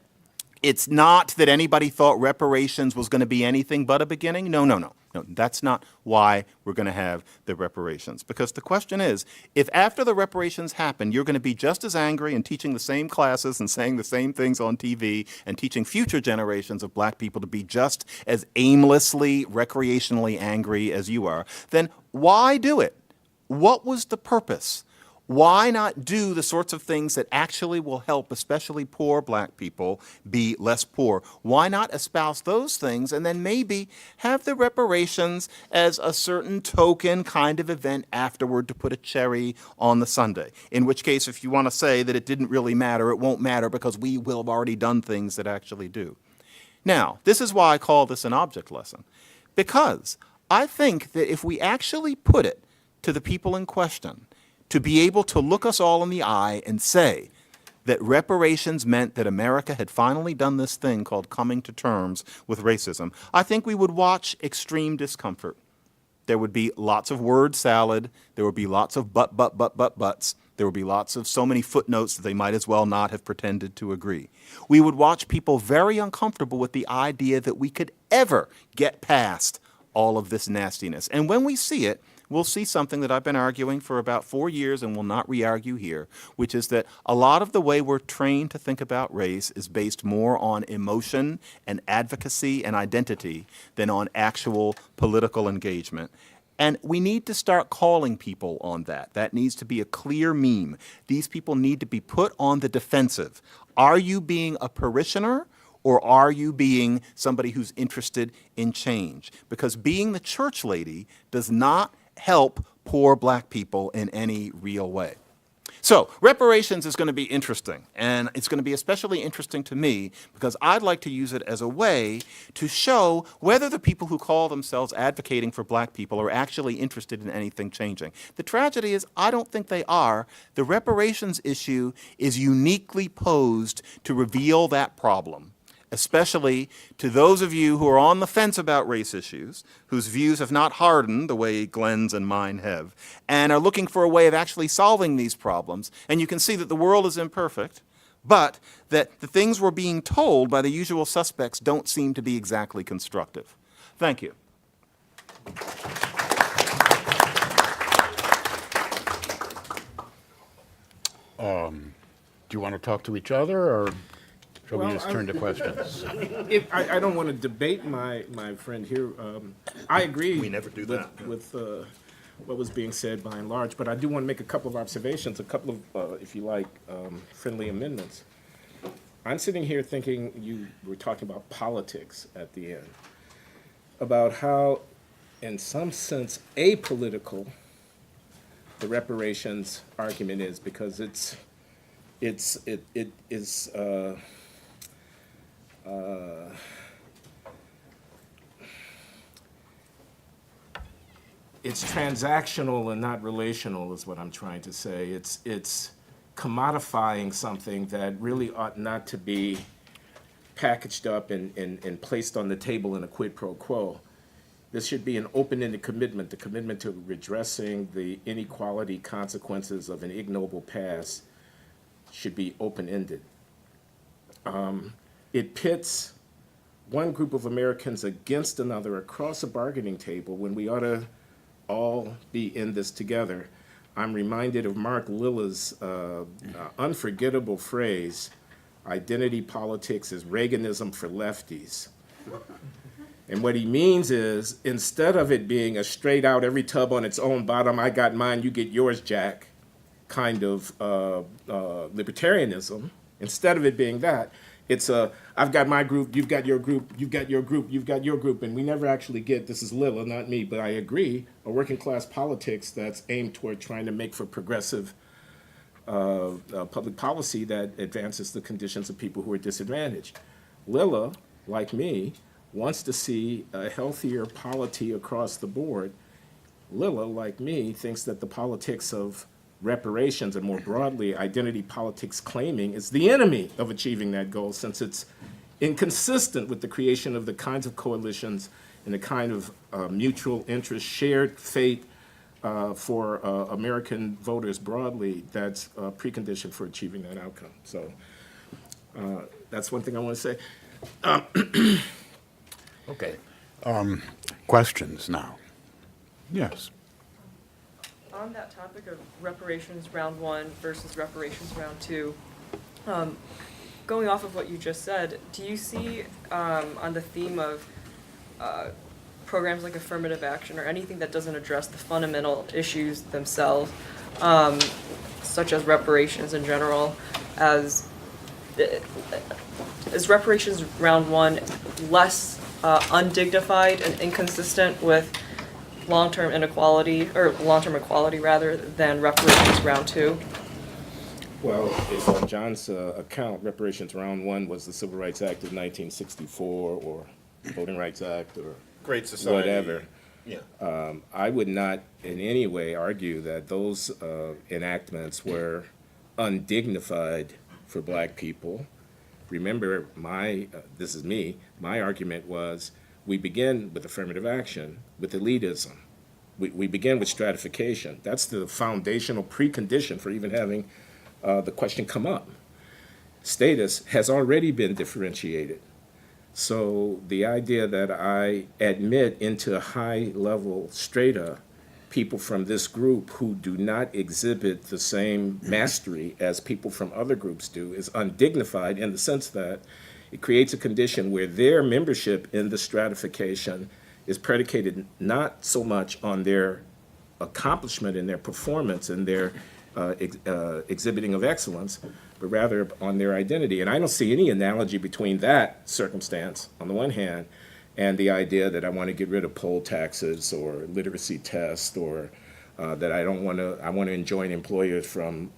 it's not that anybody thought reparations was going to be anything but a beginning. No, no, no. No, that's not why we're going to have the reparations. Because the question is, if after the reparations happen, you're going to be just as angry and teaching the same classes and saying the same things on TV and teaching future generations of black people to be just as aimlessly, recreationally angry as you are, then why do it? What was the purpose? Why not do the sorts of things that actually will help, especially poor black people, be less poor? Why not espouse those things and then maybe have the reparations as a certain token kind of event afterward to put a cherry on the sundae? In which case, if you want to say that it didn't really matter, it won't matter because we will have already done things that actually do. Now, this is why I call this an object lesson. Because I think that if we actually put it to the people in question, to be able to look us all in the eye and say that reparations meant that America had finally done this thing called coming to terms with racism, I think we would watch extreme discomfort. There would be lots of word salad. There would be lots of buts. There would be lots of so many footnotes that they might as well not have pretended to agree. We would watch people very uncomfortable with the idea that we could ever get past all of this nastiness. And when we see it, we'll see something that I've been arguing for about 4 years and will not re-argue here, which is that a lot of the way we're trained to think about race is based more on emotion and advocacy and identity than on actual political engagement. And we need to start calling people on that. That needs to be a clear meme. These people need to be put on the defensive. Are you being a parishioner? Or are you being somebody who's interested in change? Because being the church lady does not help poor black people in any real way. So reparations is going to be interesting, and it's going to be especially interesting to me because I'd like to use it as a way to show whether the people who call themselves advocating for black people are actually interested in anything changing. The tragedy is I don't think they are. The reparations issue is uniquely posed to reveal that problem, especially to those of you who are on the fence about race issues, whose views have not hardened the way Glenn's and mine have, and are looking for a way of actually solving these problems. And you can see that the world is imperfect, but that the things we're being told by the usual suspects don't seem to be exactly constructive. Thank you. Do you want to talk to each other, or shall Well, we just turn to questions? I don't want to debate my friend here. I agree. We never do that. With what was being said by and large, but I do want to make a couple of observations, a couple of, if you like, friendly amendments. I'm sitting here thinking you were talking about politics at the end, about how, in some sense, apolitical the reparations argument is, because it is it's transactional and not relational is what I'm trying to say. It's commodifying something that really ought not to be packaged up and placed on the table in a quid pro quo. This should be an open-ended commitment, the commitment to redressing the inequality consequences of an ignoble past should be open-ended. It pits one group of Americans against another across a bargaining table when we ought to all be in this together. I'm reminded of Mark Lilla's unforgettable phrase, identity politics is Reaganism for lefties. And what he means is, instead of it being a straight out, every tub on its own bottom, I got mine, you get yours, Jack, kind of libertarianism, instead of it being that, it's a, I've got my group, you've got your group, you've got your group, you've got your group, and we never actually get, this is Lilla, not me, but I agree, a working class politics that's aimed toward trying to make for progressive public policy that advances the conditions of people who are disadvantaged. Lilla, like me, wants to see a healthier polity across the board. Lilla, like me, thinks that the politics of reparations and more broadly identity politics claiming is the enemy of achieving that goal, since it's inconsistent with the creation of the kinds of coalitions and the kind of mutual interest, shared fate for American voters broadly that's a precondition for achieving that outcome. So that's one thing I want to say. Okay. Questions now? Yes. On that topic of reparations round one versus reparations round two, going off of what you just said, do you see on the theme of programs like affirmative action or anything that doesn't address the fundamental issues themselves, such as reparations in general, as is reparations round one less undignified and inconsistent with long-term inequality, or long-term equality rather, than reparations round two? Well, if on John's account, reparations round one was the Civil Rights Act of 1964 or Voting Rights Act or Great Society. whatever, Yeah. I would not in any way argue that those enactments were undignified for black people. Remember, this is me, my argument was we begin with affirmative action, with elitism. We begin with stratification. That's the foundational precondition for even having the question come up. Status has already been differentiated. So the idea that I admit into a high-level strata people from this group who do not exhibit the same mastery as people from other groups do is undignified in the sense that it creates a condition where their membership in the stratification is predicated not so much on their accomplishment and their performance and their exhibiting of excellence, but rather on their identity. And I don't see any analogy between that circumstance, on the one hand, and the idea that I want to get rid of poll taxes or literacy tests, or that I want to enjoin employers from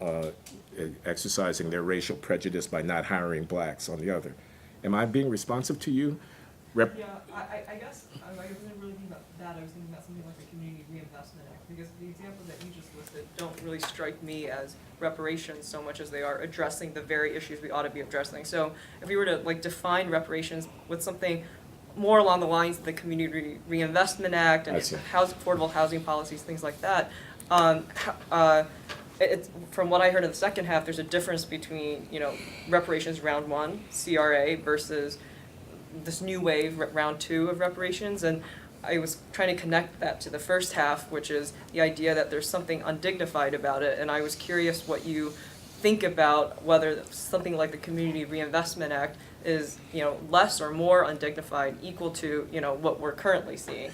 exercising their racial prejudice by not hiring blacks on the other. Am I being responsive to you? Yeah, I guess I wasn't really thinking about that. I was thinking about something like the Community Reinvestment Act, because the examples that you just listed don't really strike me as reparations so much as they are addressing the very issues we ought to be addressing. So if we were to like define reparations with something more along the lines of the Community Reinvestment Act and affordable housing policies, things like that, from what I heard in the second half, there's a difference between, reparations round one, CRA, versus this new wave, round two of reparations. And I was trying to connect that to the first half, which is the idea that there's something undignified about it. And I was curious what you think about whether something like the Community Reinvestment Act is, less or more undignified, equal to, what we're currently seeing.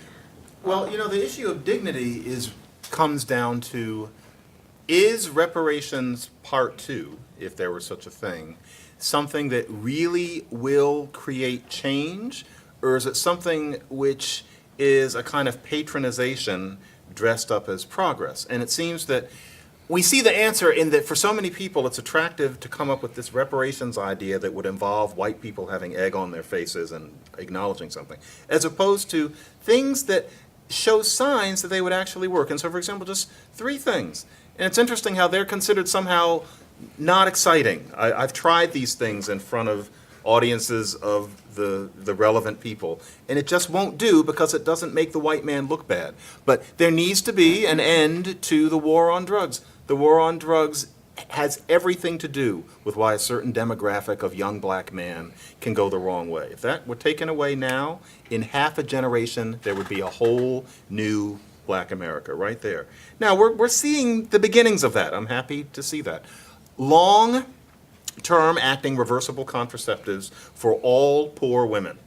Well, the issue of dignity comes down to, is reparations part two, if there were such a thing, something that really will create change, or is it something which is a kind of patronization dressed up as progress? And it seems that we see the answer in that for so many people it's attractive to come up with this reparations idea that would involve white people having egg on their faces and acknowledging something, as opposed to things that show signs that they would actually work. And so, for example, just three things. And it's interesting how they're considered somehow not exciting. I've tried these things in front of audiences of the relevant people, and it just won't do because it doesn't make the white man look bad. But there needs to be an end to the war on drugs. The war on drugs has everything to do with why a certain demographic of young black man can go the wrong way. If that were taken away now, in half a generation, there would be a whole new black America right there. Now, we're seeing the beginnings of that. I'm happy to see that. Long-term acting reversible contraceptives for all poor women.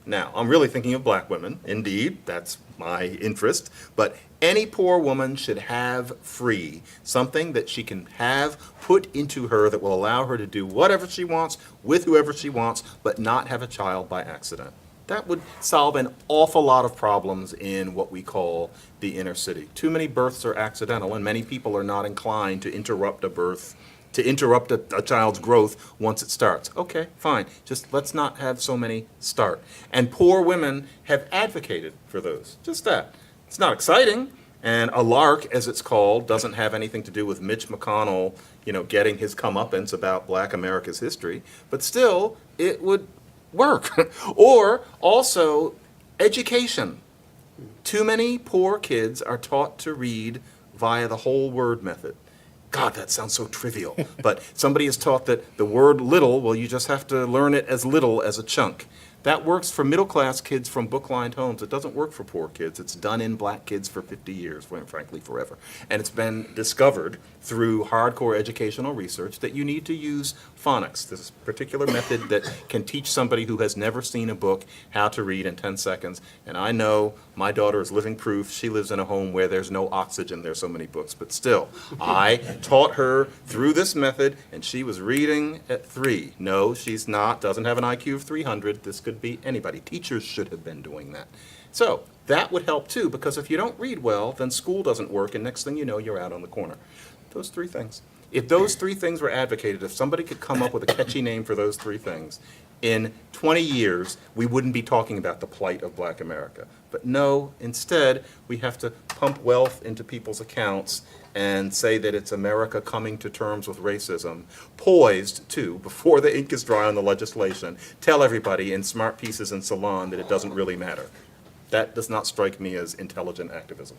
Now, I'm really thinking of black women. Indeed, that's my interest. But any poor woman should have free something that she can have put into her that will allow her to do whatever she wants with whoever she wants, but not have a child by accident. That would solve an awful lot of problems in what we call the inner city. Too many births are accidental, and many people are not inclined to interrupt a birth, to interrupt a child's growth once it starts. Okay, fine. Just let's not have so many start. And poor women have advocated for those. Just that. It's not exciting. And a lark, as it's called, doesn't have anything to do with Mitch McConnell, getting his comeuppance about black America's history. But still, it would work. Or also education. Too many poor kids are taught to read via the whole word method. God, that sounds so trivial. But somebody is taught that the word little, well, you just have to learn it as little as a chunk. That works for middle-class kids from book-lined homes. It doesn't work for poor kids. It's done in black kids for 50 years, frankly, forever. And it's been discovered through hardcore educational research that you need to use phonics, this particular method that can teach somebody who has never seen a book how to read in 10 seconds. And I know my daughter is living proof. She lives in a home where there's no oxygen. There's so many books. But still, I taught her through this method, and she was reading at 3. No, she's not. Doesn't have an IQ of 300. This could be anybody. Teachers should have been doing that. So that would help too, because if you don't read well, then school doesn't work, and next thing you know, you're out on the corner. Those 3 things. If those 3 things were advocated, if somebody could come up with a catchy name for those 3 things, in 20 years, we wouldn't be talking about the plight of black America. But no, instead, we have to pump wealth into people's accounts and say that it's America coming to terms with racism, poised to, before the ink is dry on the legislation, tell everybody in smart pieces in Salon that it doesn't really matter. That does not strike me as intelligent activism.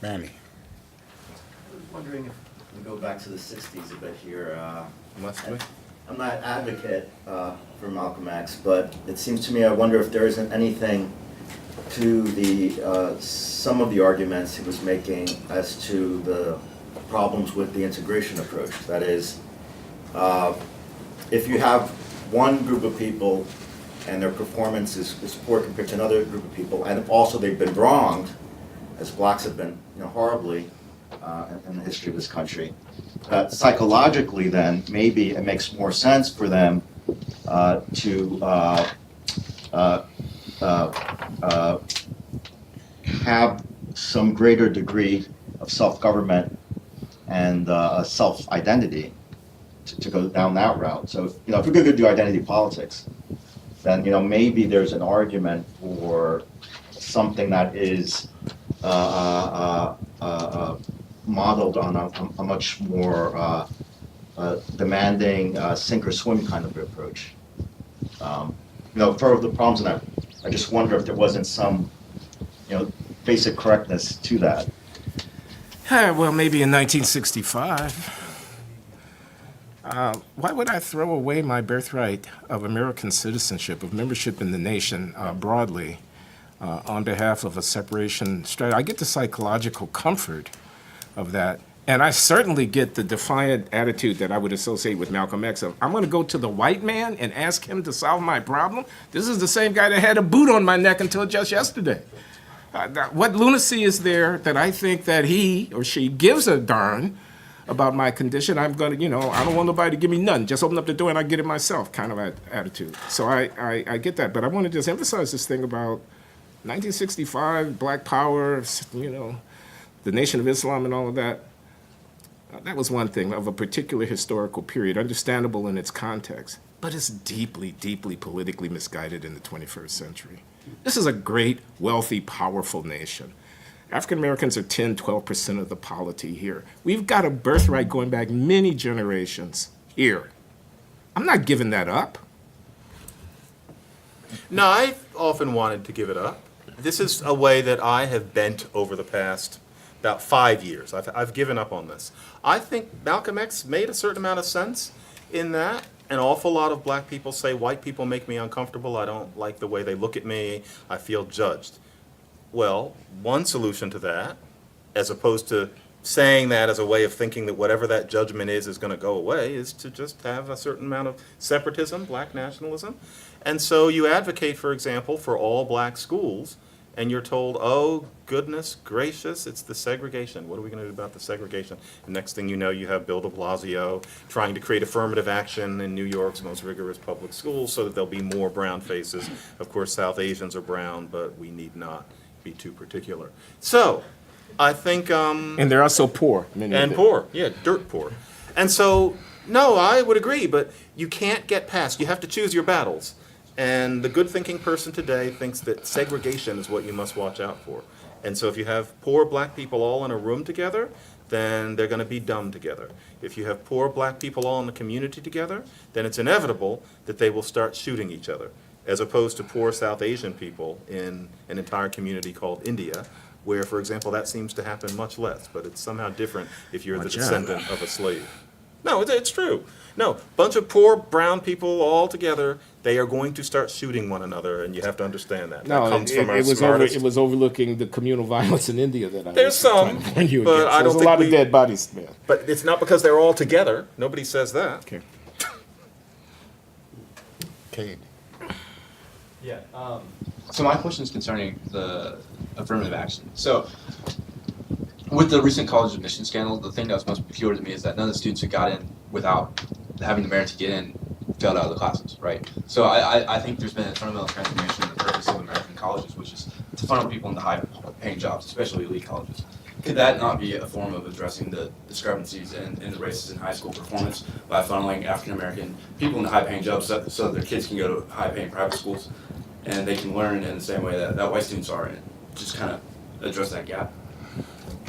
Manny. I was wondering if we go back to the 60s a bit here. Must we? I'm not an advocate for Malcolm X, but it seems to me, I wonder if there isn't anything to the some of the arguments he was making as to the problems with the integration approach. That is, if you have one group of people and their performance is poor compared to another group of people, and also they've been wronged, as blacks have been, horribly in the history of this country, psychologically then, maybe it makes more sense for them to have some greater degree of self-government and self-identity to go down that route. So, if we're going to do identity politics, then, maybe there's an argument for something that is modeled on a much more demanding sink or swim kind of approach. For the problems that I just wonder if there wasn't some, basic correctness to that. Well, maybe in 1965. Why would I throw away my birthright of American citizenship, of membership in the nation broadly, on behalf of a separation strategy? I get the psychological comfort of that. And I certainly get the defiant attitude that I would associate with Malcolm X of, I'm going to go to the white man and ask him to solve my problem? This is the same guy that had a boot on my neck until just yesterday. What lunacy is there that I think that he or she gives a darn about my condition? I'm going to, I don't want nobody to give me nothing. Just open up the door and I get it myself kind of attitude. So I get that. But I want to just emphasize this thing about 1965, Black Power, the Nation of Islam and all of that. That was one thing of a particular historical period, understandable in its context, but it's deeply, deeply politically misguided in the 21st century. This is a great, wealthy, powerful nation. African Americans are 10, 12% of the polity here. We've got a birthright going back many generations here. I'm not giving that up. No, I've often wanted to give it up. This is a way that I have bent over the past about 5 years. I've given up on this. I think Malcolm X made a certain amount of sense in that. An awful lot of black people say white people make me uncomfortable. I don't like the way they look at me. I feel judged. Well, one solution to that, as opposed to saying that as a way of thinking that whatever that judgment is going to go away, is to just have a certain amount of separatism, black nationalism. And so you advocate, for example, for all black schools, and you're told, oh, goodness gracious, it's the segregation. What are we going to do about the segregation? And next thing you know, you have Bill de Blasio trying to create affirmative action in New York's most rigorous public schools so that there'll be more brown faces. Of course, South Asians are brown, but we need not be too particular. So, I think... and they're also poor. And poor, yeah, dirt poor. And so, no, I would agree, but you can't get past, you have to choose your battles. And the good thinking person today thinks that segregation is what you must watch out for. And so if you have poor black people all in a room together, then they're going to be dumb together. If you have poor black people all in a community together, then it's inevitable that they will start shooting each other, as opposed to poor South Asian people in an entire community called India, where, for example, that seems to happen much less. But it's somehow different if you're the descendant of a slave. No, it's true. No, bunch of poor brown people all together, they are going to start shooting one another, and you have to understand that. That No, comes from our it smartest. was overlooking the communal violence in India that I There's was trying some, to warn you but against. I don't There's a think lot we- of dead bodies, man. But it's not because they're all together. Nobody says that. Okay. Cade. Yeah. So my question is concerning the affirmative action. So with the recent college admission scandal, the thing that was most peculiar to me is that none of the students who got in without having the merit to get in failed out of the classes, right? So I think there's been a fundamental transformation in the purpose of American colleges, which is to funnel people into high-paying jobs, especially elite colleges. Could that not be a form of addressing the discrepancies in the races in high school performance by funneling African-American people into high-paying jobs so that their kids can go to high-paying private schools and they can learn in the same way that white students are, and just kind of address that gap?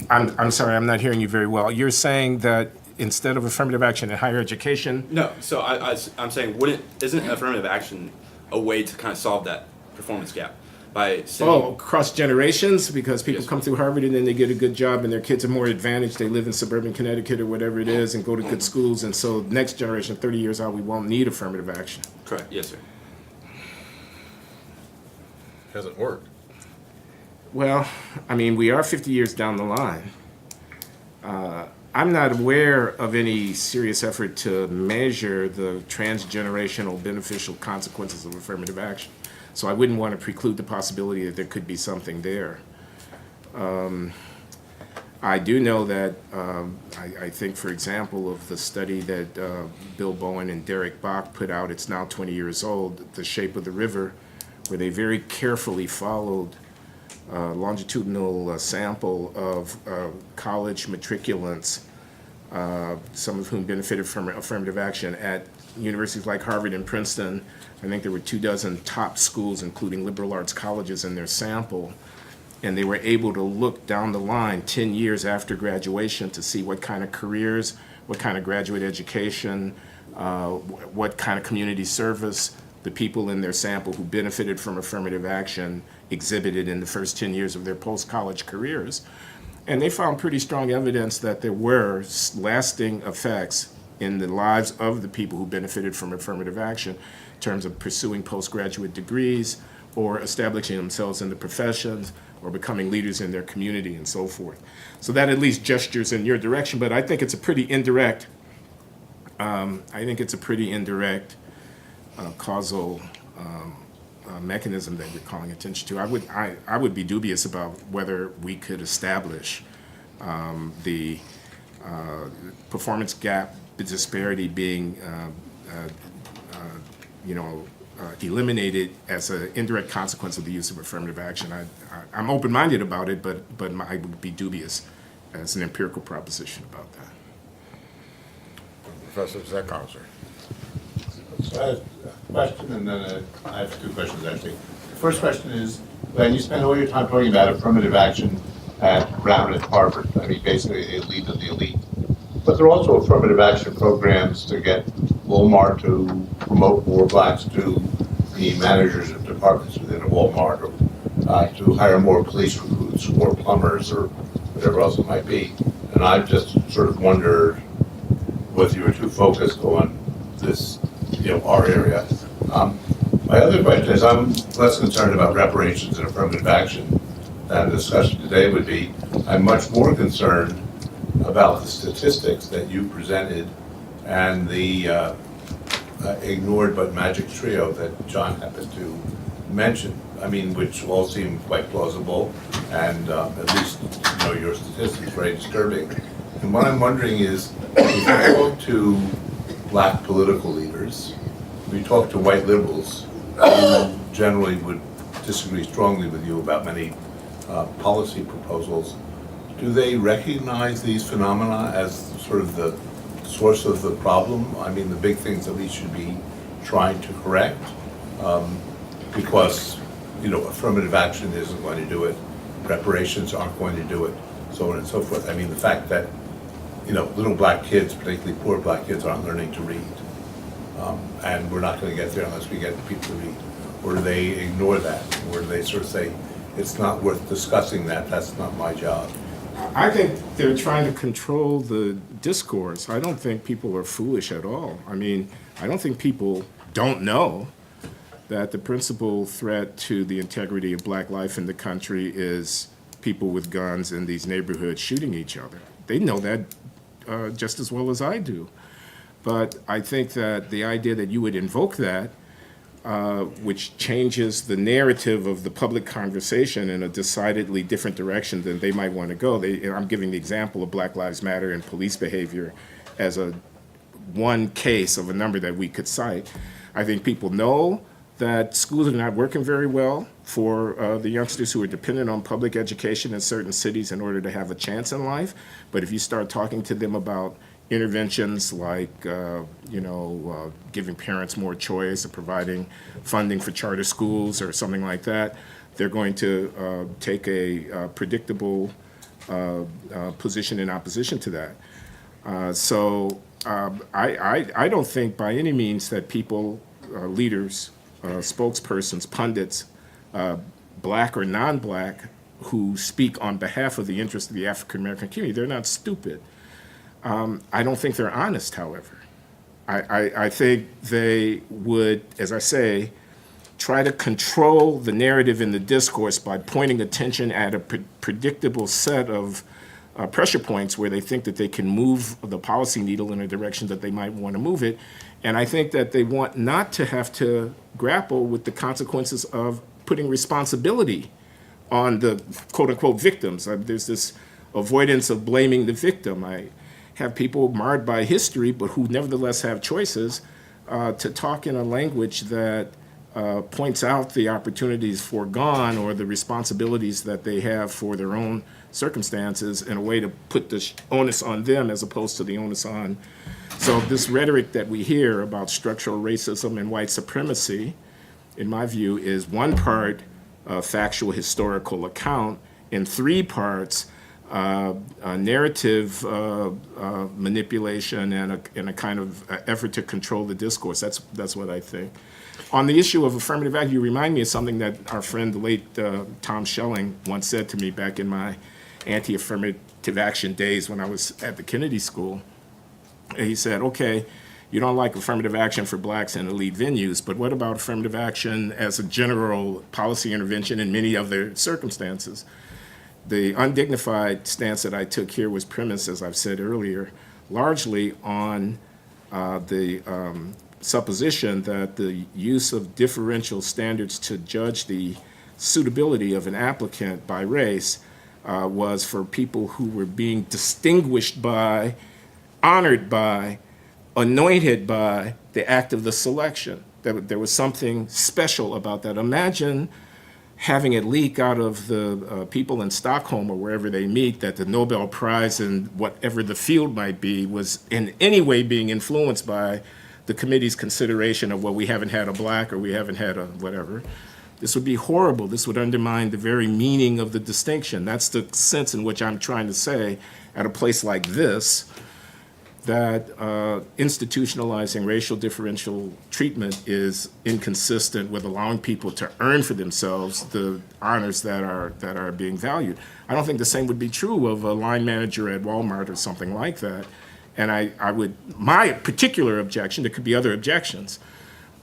I'm sorry, I'm not hearing you very well. You're saying that instead of affirmative action in higher education, No, so I'm saying, isn't affirmative action a way to kind of solve that performance gap by sending? across generations, because people Yes, come through Harvard and then they get a good job and their kids are more advantaged. They live in suburban Connecticut or whatever it is and go to good schools. And so next generation, 30 years out, we won't need affirmative action. Correct. Yes, sir. Hasn't worked. Well, I mean, we are 50 years down the line. I'm not aware of any serious effort to measure the transgenerational beneficial consequences of affirmative action. So I wouldn't want to preclude the possibility that there could be something there. I do know that, I think, for example, of the study that Bill Bowen and Derek Bach put out, it's now 20 years old, The Shape of the River, where they very carefully followed longitudinal sample of college matriculants, some of whom benefited from affirmative action at universities like Harvard and Princeton. I think there were 24 top schools, including liberal arts colleges, in their sample. And they were able to look down the line 10 years after graduation to see what kind of careers, what kind of graduate education, what kind of community service the people in their sample who benefited from affirmative action exhibited in the first 10 years of their post-college careers. And they found pretty strong evidence that there were lasting effects in the lives of the people who benefited from affirmative action in terms of pursuing postgraduate degrees or establishing themselves in the professions or becoming leaders in their community and so forth. So that at least gestures in your direction, but I think it's a pretty indirect, causal mechanism that you're calling attention to. I would be dubious about whether we could establish the performance gap disparity being eliminated as an indirect consequence of the use of affirmative action. I'm open-minded about it, but I would be dubious as an empirical proposition about that. Professor Zeckhauser. So I have a question, and then I have two questions, actually. The first question is, Glenn, you spend all your time talking about affirmative action at Brown and Harvard. I mean, basically, the elite of the elite. But there are also affirmative action programs to get Walmart to promote more blacks to be managers of departments within a Walmart, or to hire more police recruits, more plumbers, or whatever else it might be. And I've just sort of wondered whether you were too focused on this, our area. My other question is, I'm less concerned about reparations and affirmative action than the discussion today would be. I'm much more concerned about the statistics that you presented and the ignored but magic trio that John happened to mention. I mean, which all seem quite plausible, and at least, your statistics very disturbing. And what I'm wondering is, if you talk to black political leaders, if you talk to white liberals, who generally would disagree strongly with you about many policy proposals, do they recognize these phenomena as sort of the source of the problem? I mean, the big things that we should be trying to correct, because, affirmative action isn't going to do it, reparations aren't going to do it, so on and so forth. I mean, the fact that, little black kids, particularly poor black kids, aren't learning to read. And we're not going to get there unless we get people to read. Or do they ignore that? Or do they sort of say, it's not worth discussing that, that's not my job? I think they're trying to control the discourse. I don't think people are foolish at all. I mean, I don't think people don't know that the principal threat to the integrity of black life in the country is people with guns in these neighborhoods shooting each other. They know that just as well as I do. But I think that the idea that you would invoke that, which changes the narrative of the public conversation in a decidedly different direction than they might want to go. I'm giving the example of Black Lives Matter and police behavior as one case of a number that we could cite. I think people know that schools are not working very well for the youngsters who are dependent on public education in certain cities in order to have a chance in life. But if you start talking to them about interventions like, giving parents more choice or providing funding for charter schools or something like that, they're going to take a predictable position in opposition to that. I don't think by any means that people, leaders, spokespersons, pundits, black or non-black, who speak on behalf of the interests of the African American community, they're not stupid. I don't think they're honest, however. I think they would, as I say, try to control the narrative in the discourse by pointing attention at a predictable set of pressure points where they think that they can move the policy needle in a direction that they might want to move it. And I think that they want not to have to grapple with the consequences of putting responsibility on the quote-unquote victims. There's this avoidance of blaming the victim. I have people marred by history, but who nevertheless have choices to talk in a language that points out the opportunities foregone or the responsibilities that they have for their own circumstances in a way to put the onus on them as opposed to the onus on. So this rhetoric that we hear about structural racism and white supremacy, in my view, is one part factual historical account, in three parts narrative manipulation and a kind of effort to control the discourse. That's what I think. On the issue of affirmative action, you remind me of something that our friend, the late Tom Schelling, once said to me back in my anti-affirmative action days when I was at the Kennedy School. He said, okay, you don't like affirmative action for blacks in elite venues, but what about affirmative action as a general policy intervention in many other circumstances? The undignified stance that I took here was premised, as I've said earlier, largely on the supposition that the use of differential standards to judge the suitability of an applicant by race was for people who were being distinguished by, honored by, anointed by the act of the selection. There was something special about that. Imagine having it leak out of the people in Stockholm or wherever they meet that the Nobel Prize in whatever the field might be was in any way being influenced by the committee's consideration of, well, we haven't had a black or we haven't had a whatever. This would be horrible. This would undermine the very meaning of the distinction. That's the sense in which I'm trying to say at a place like this, that institutionalizing racial differential treatment is inconsistent with allowing people to earn for themselves the honors that are being valued. I don't think the same would be true of a line manager at Walmart or something like that. And my particular objection, there could be other objections.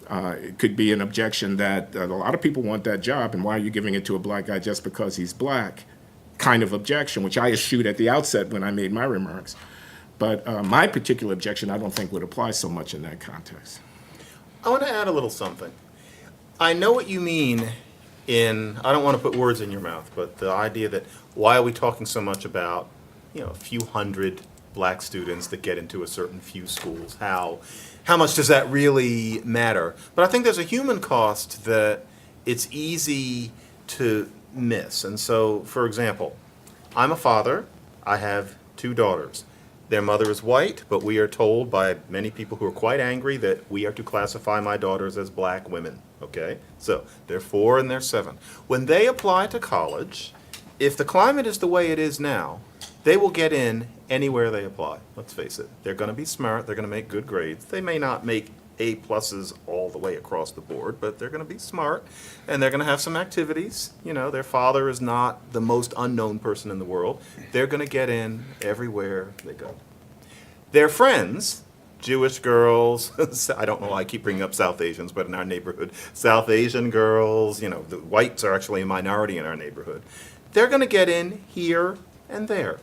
It could be an objection that a lot of people want that job, and why are you giving it to a black guy just because he's black? Kind of objection, which I eschewed at the outset when I made my remarks. But my particular objection, I don't think would apply so much in that context. I want to add a little something. I know what you mean I don't want to put words in your mouth, but the idea that why are we talking so much about, a few hundred black students that get into a certain few schools? How much does that really matter? But I think there's a human cost that it's easy to miss. And so, for example, I'm a father. I have 2 daughters. Their mother is white, but we are told by many people who are quite angry that we are to classify my daughters as black women, okay? So they're 4 and they're 7. When they apply to college, if the climate is the way it is now, they will get in anywhere they apply. Let's face it. They're going to be smart. They're going to make good grades. They may not make A+s all the way across the board, but they're going to be smart, and they're going to have some activities. You know, their father is not the most unknown person in the world. They're going to get in everywhere they go. Their friends, Jewish girls, I don't know why I keep bringing up South Asians, but in our neighborhood, South Asian girls, you know, the whites are actually a minority in our neighborhood. They're going to get in here and there.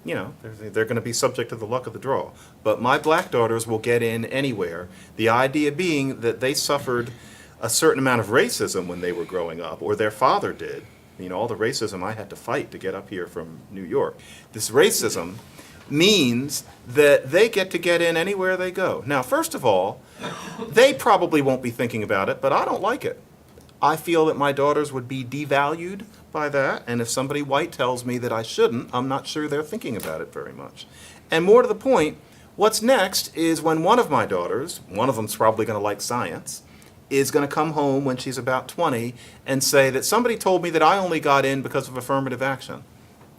You know, they're going to be subject to the luck of the draw. But my black daughters will get in anywhere. The idea being that they suffered a certain amount of racism when they were growing up, or their father did. You know, all the racism I had to fight to get up here from New York. This racism means that they get to get in anywhere they go. Now, first of all, they probably won't be thinking about it, but I don't like it. I feel that my daughters would be devalued by that, and if somebody white tells me that I shouldn't, I'm not sure they're thinking about it very much. And more to the point, what's next is when one of my daughters, one of them's probably going to like science, is going to come home when she's about 20 and say that somebody told me that I only got in because of affirmative action.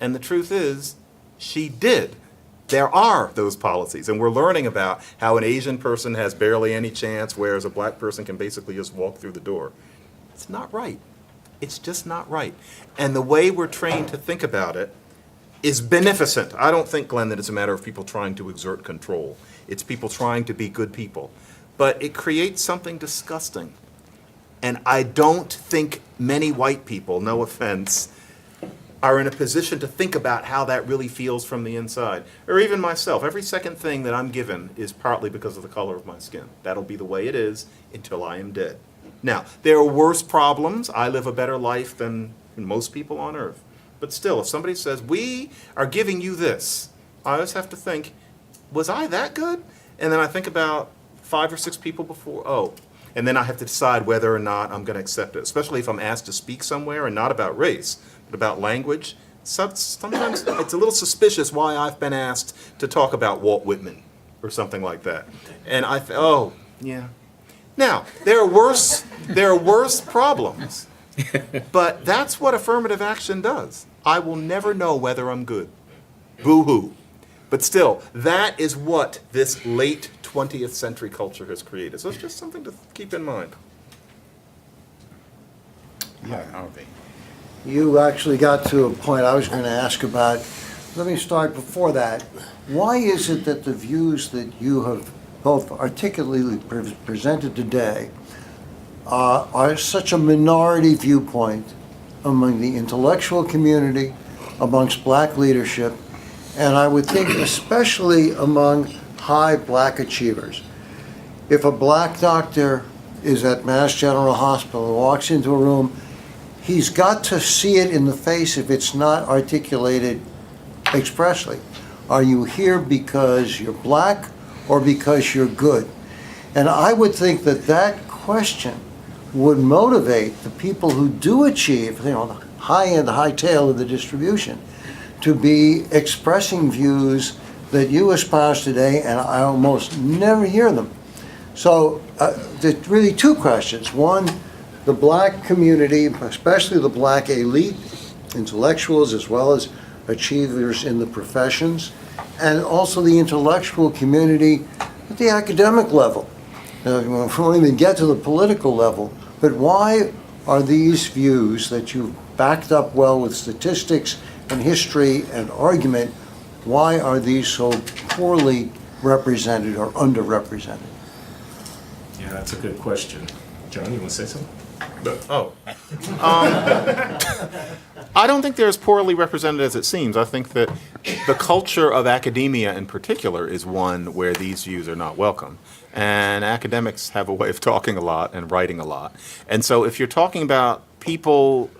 And the truth is, she did. There are those policies, and we're learning about how an Asian person has barely any chance, whereas a black person can basically just walk through the door. It's not right. It's just not right. And the way we're trained to think about it is beneficent. I don't think, Glenn, that it's a matter of people trying to exert control. It's people trying to be good people. But it creates something disgusting. And I don't think many white people, no offense, are in a position to think about how that really feels from the inside. Or even myself. Every second thing that I'm given is partly because of the color of my skin. That'll be the way it is until I am dead. Now, there are worse problems. I live a better life than most people on earth. But still, if somebody says, we are giving you this, I always have to think, was I that good? And then I think about 5 or 6 people before, oh. And then I have to decide whether or not I'm going to accept it, especially if I'm asked to speak somewhere, and not about race, but about language. Sometimes it's a little suspicious why I've been asked to talk about Walt Whitman or something like that. And oh, yeah. Now, there are worse problems, but that's what affirmative action does. I will never know whether I'm good. Boo-hoo. But still, that is what this late 20th century culture has created. So it's just something to keep in mind. Yeah, Harvey. You actually got to a point I was going to ask about. Let me start before that. Why is it that the views that you have both articulately presented today are such a minority viewpoint among the intellectual community, amongst black leadership, and I would think especially among high black achievers? If a black doctor is at Mass General Hospital and walks into a room, he's got to see it in the face if it's not articulated expressly. Are you here because you're black or because you're good? And I would think that that question would motivate the people who do achieve, the high end, the high tail of the distribution, to be expressing views that you espouse today, and I almost never hear them. So there's really 2 questions. One, the black community, especially the black elite, intellectuals as well as achievers in the professions, and also the intellectual community at the academic level. We won't even get to the political level, but why are these views that you've backed up well with statistics and history and argument, why are these so poorly represented or underrepresented? Yeah, that's a good question. John, you want to say something? I don't think they're as poorly represented as it seems. I think that the culture of academia in particular is one where these views are not welcome. And academics have a way of talking a lot and writing a lot. And so if you're talking about people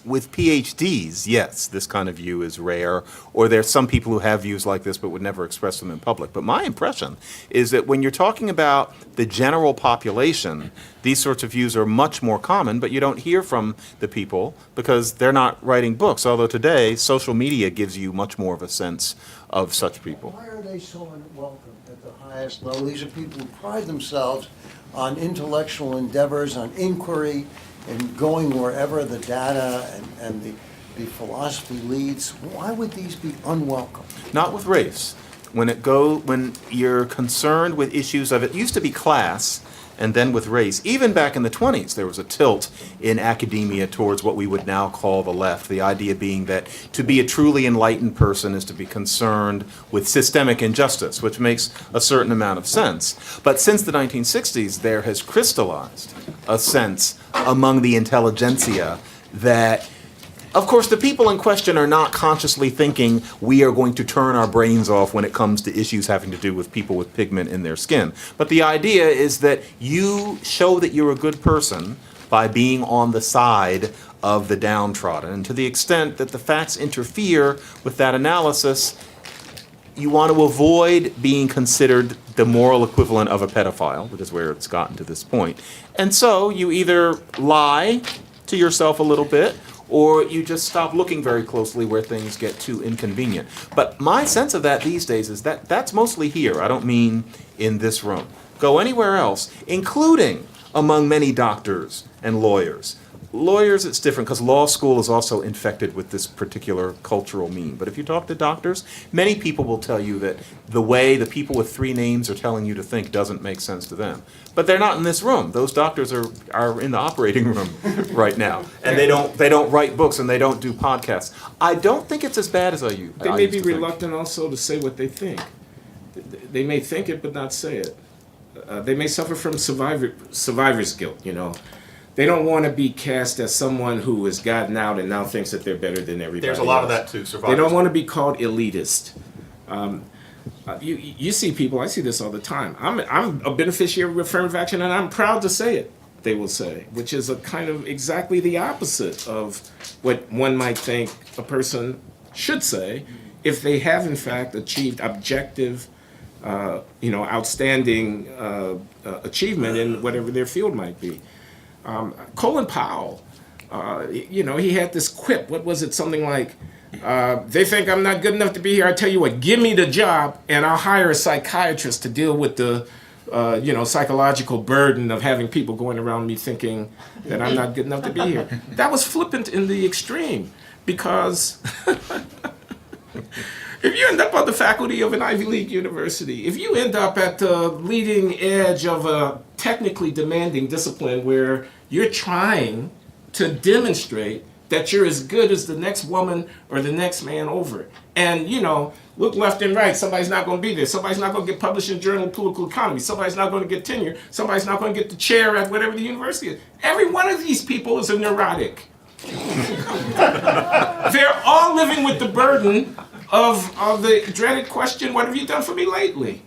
with PhDs, yes, this kind of view is rare, or there's some people who have views like this but would never express them in public. But my impression is that when you're talking about the general population, these sorts of views are much more common, but you don't hear from the people because they're not writing books, although today social media gives you much more of a sense of such people. Why are they so unwelcome at the highest level? These are people who pride themselves on intellectual endeavors, on inquiry, and going wherever the data and the philosophy leads. Why would these be unwelcome? Not with race. when you're concerned with issues of, it used to be class and then with race. Even back in the 20s, there was a tilt in academia towards what we would now call the left. The idea being that to be a truly enlightened person is to be concerned with systemic injustice, which makes a certain amount of sense. But since the 1960s, there has crystallized a sense among the intelligentsia that, of course, the people in question are not consciously thinking we are going to turn our brains off when it comes to issues having to do with people with pigment in their skin. But the idea is that you show that you're a good person by being on the side of the downtrodden. And to the extent that the facts interfere with that analysis, you want to avoid being considered the moral equivalent of a pedophile, which is where it's gotten to this point. And so you either lie to yourself a little bit, or you just stop looking very closely where things get too inconvenient. But my sense of that these days is that that's mostly here. I don't mean in this room. Go anywhere else, including among many doctors and lawyers. Lawyers, it's different because law school is also infected with this particular cultural meme. But if you talk to doctors, many people will tell you that the way the people with 3 names are telling you to think doesn't make sense to them. But they're not in this room. Those doctors are in the operating room right now. And they don't write books and they don't do podcasts. I don't think it's as bad as I used to They may be think. reluctant also to say what they think. They may think it but not say it. They may suffer from survivor's guilt, you know. They don't want to be cast as someone who has gotten out and now thinks that they're better than everybody There's a lot of else. that too, They don't want to be called elitist. You see people, I see this all the time. I'm a beneficiary of affirmative action and I'm proud to say it, they will say, which is a kind of exactly the opposite of what one might think a person should say if they have in fact achieved objective, outstanding achievement in whatever their field might be. Colin Powell, he had this quip. What was it? Something like, they think I'm not good enough to be here. I tell you what, give me the job and I'll hire a psychiatrist to deal with the, psychological burden of having people going around me thinking that I'm not good enough to be here. That was flippant in the extreme because if you end up on the faculty of an Ivy League university, if you end up at the leading edge of a technically demanding discipline where you're trying to demonstrate that you're as good as the next woman or the next man over it. And, look left and right, somebody's not going to be there. Somebody's not going to get published in the Journal of Political Economy. Somebody's not going to get tenure. Somebody's not going to get the chair at whatever the university is. Every one of these people is a neurotic. They're all living with the burden of the dreaded question, what have you done for me lately?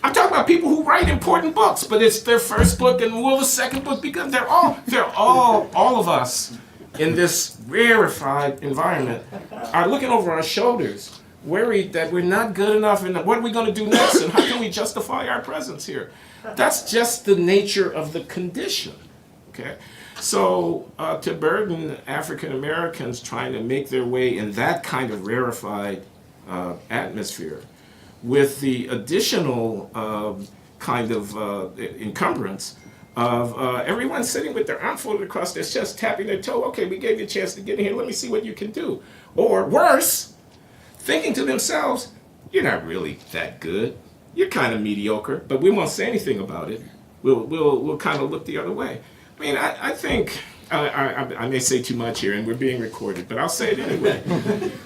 I'm talking about people who write important books, but it's their first book and will the second book become, all of us in this rarefied environment are looking over our shoulders, worried that we're not good enough and what are we going to do next and how can we justify our presence here? That's just the nature of the condition, okay? So to burden African Americans trying to make their way in that kind of rarefied atmosphere with the additional kind of encumbrance of everyone sitting with their arm folded across their chest, tapping their toe, okay, we gave you a chance to get in here, let me see what you can do. Or worse, thinking to themselves, you're not really that good. You're kind of mediocre, but we won't say anything about it. We'll kind of look the other way. I mean, I think, I may say too much here and we're being recorded, but I'll say it anyway.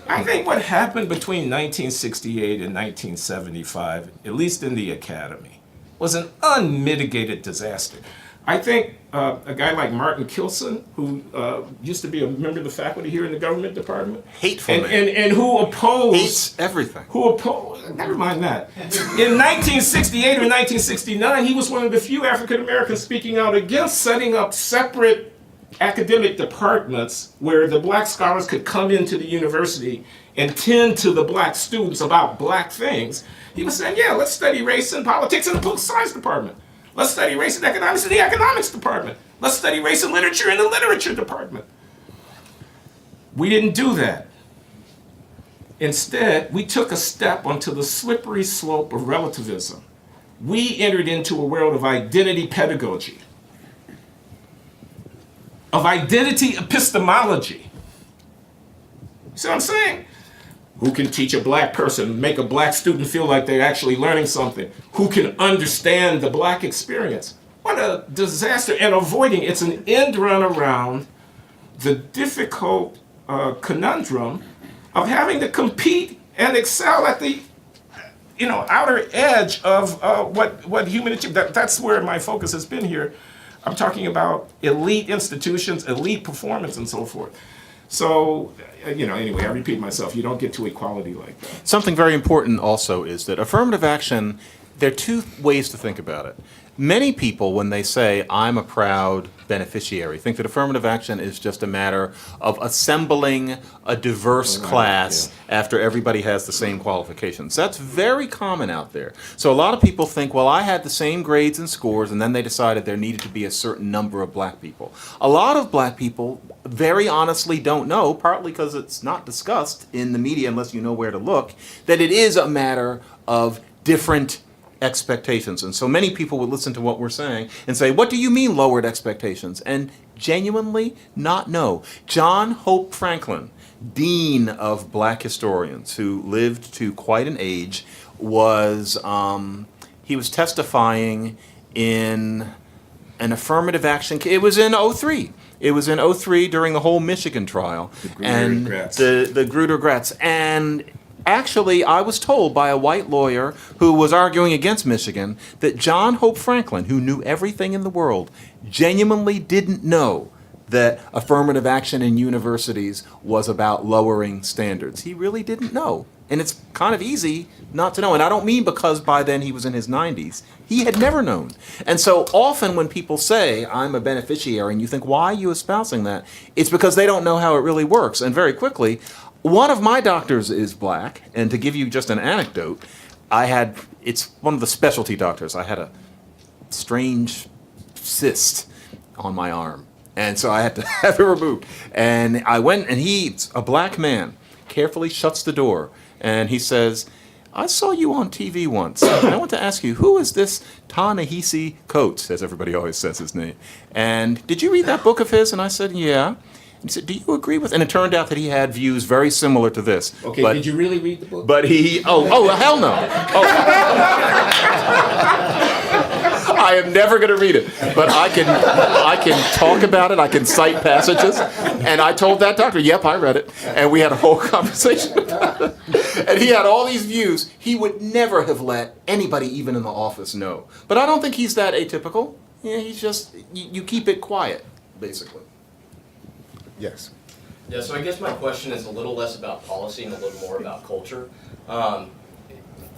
I think what happened between 1968 and 1975, at least in the academy, was an unmitigated disaster. I think a guy like Martin Kilson, who used to be a member of the faculty here in the government department, Hateful man. and who opposed Hates everything. never mind that. In 1968 or 1969, he was one of the few African Americans speaking out against setting up separate academic departments where the black scholars could come into the university and tend to the black students about black things. He was saying, yeah, let's study race and politics in the political science department. Let's study race and economics in the economics department. Let's study race and literature in the literature department. We didn't do that. Instead, we took a step onto the slippery slope of relativism. We entered into a world of identity pedagogy, of identity epistemology. You see what I'm saying? Who can teach a black person, make a black student feel like they're actually learning something? Who can understand the black experience? What a disaster. And avoiding, it's an end run around the difficult conundrum of having to compete and excel at the outer edge of what human achievement. That's where my focus has been here. I'm talking about elite institutions, elite performance, and so forth. So, anyway, I repeat myself, you don't get to equality like that. Something very important also is that affirmative action, there are two ways to think about it. Many people, when they say, I'm a proud beneficiary, think that affirmative action is just a matter of assembling a diverse class after everybody has the same qualifications. That's very common out there. So a lot of people think, well, I had the same grades and scores, and then they decided there needed to be a certain number of black people. A lot of black people very honestly don't know, partly because it's not discussed in the media unless you know where to look, that it is a matter of different expectations. And so many people would listen to what we're saying and say, what do you mean lowered expectations? And genuinely not know. John Hope Franklin, dean of black historians who lived to quite an age, was he was testifying in an affirmative action. It was in '03. It was in '03 during the whole Michigan trial. And the Grutter-Gratz. And actually, I was told by a white lawyer who was arguing against Michigan that John Hope Franklin, who knew everything in the world, genuinely didn't know that affirmative action in universities was about lowering standards. He really didn't know. And it's kind of easy not to know. And I don't mean because by then he was in his 90s. He had never known. And so often when people say, I'm a beneficiary, and you think, why are you espousing that? It's because they don't know how it really works. And very quickly, one of my doctors is black, and to give you just an anecdote, it's one of the specialty doctors. I had a strange cyst on my arm, and so I had to have it removed. And I went, and he's a black man, carefully shuts the door, and he says, I saw you on TV once, and I want to ask you, who is this Ta-Nehisi Coates, as everybody always says his name? And did you read that book of his? And I said, yeah. He said, do you agree with? And it turned out that he had views very similar to this. Okay, but, did you really read the book? But hell no. I am never going to read it. But I can talk about it. I can cite passages. And I told that doctor, yep, I read it. And we had a whole conversation about it. And he had all these views. He would never have let anybody, even in the office, know. But I don't think he's that atypical. Yeah, he's just, you keep it quiet, basically. Yes. Yeah, so I guess my question is a little less about policy and a little more about culture.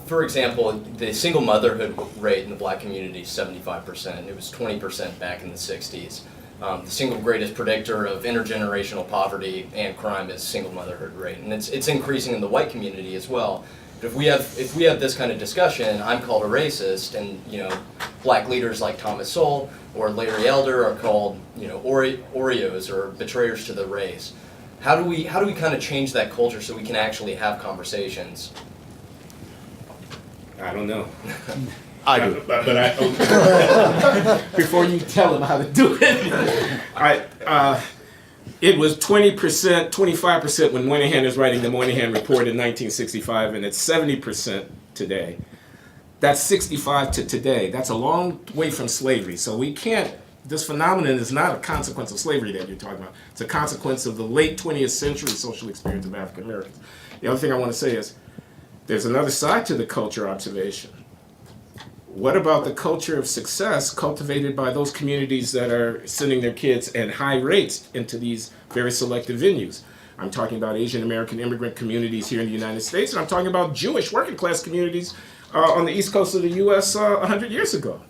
For example, the single motherhood rate in the black community is 75%. It was 20% back in the 60s. The single greatest predictor of intergenerational poverty and crime is single motherhood rate, and it's increasing in the white community as well. But if we have this kind of discussion, I'm called a racist, and black leaders like Thomas Sowell or Larry Elder are called Oreos or betrayers to the race. How do we kind of change that culture so we can actually have conversations? I don't know. I do. But I before you tell them how to do it, it was 20%, 25% when Moynihan was writing the Moynihan Report in 1965, and it's 70% today. That's 65 to today. That's a long way from slavery. So we can't, this phenomenon is not a consequence of slavery that you're talking about. It's a consequence of the late 20th century social experience of African Americans. The other thing I want to say is, there's another side to the culture observation. What about the culture of success cultivated by those communities that are sending their kids at high rates into these very selective venues? I'm talking about Asian American immigrant communities here in the United States, and I'm talking about Jewish working class communities on the east coast of the U.S. 100 years ago.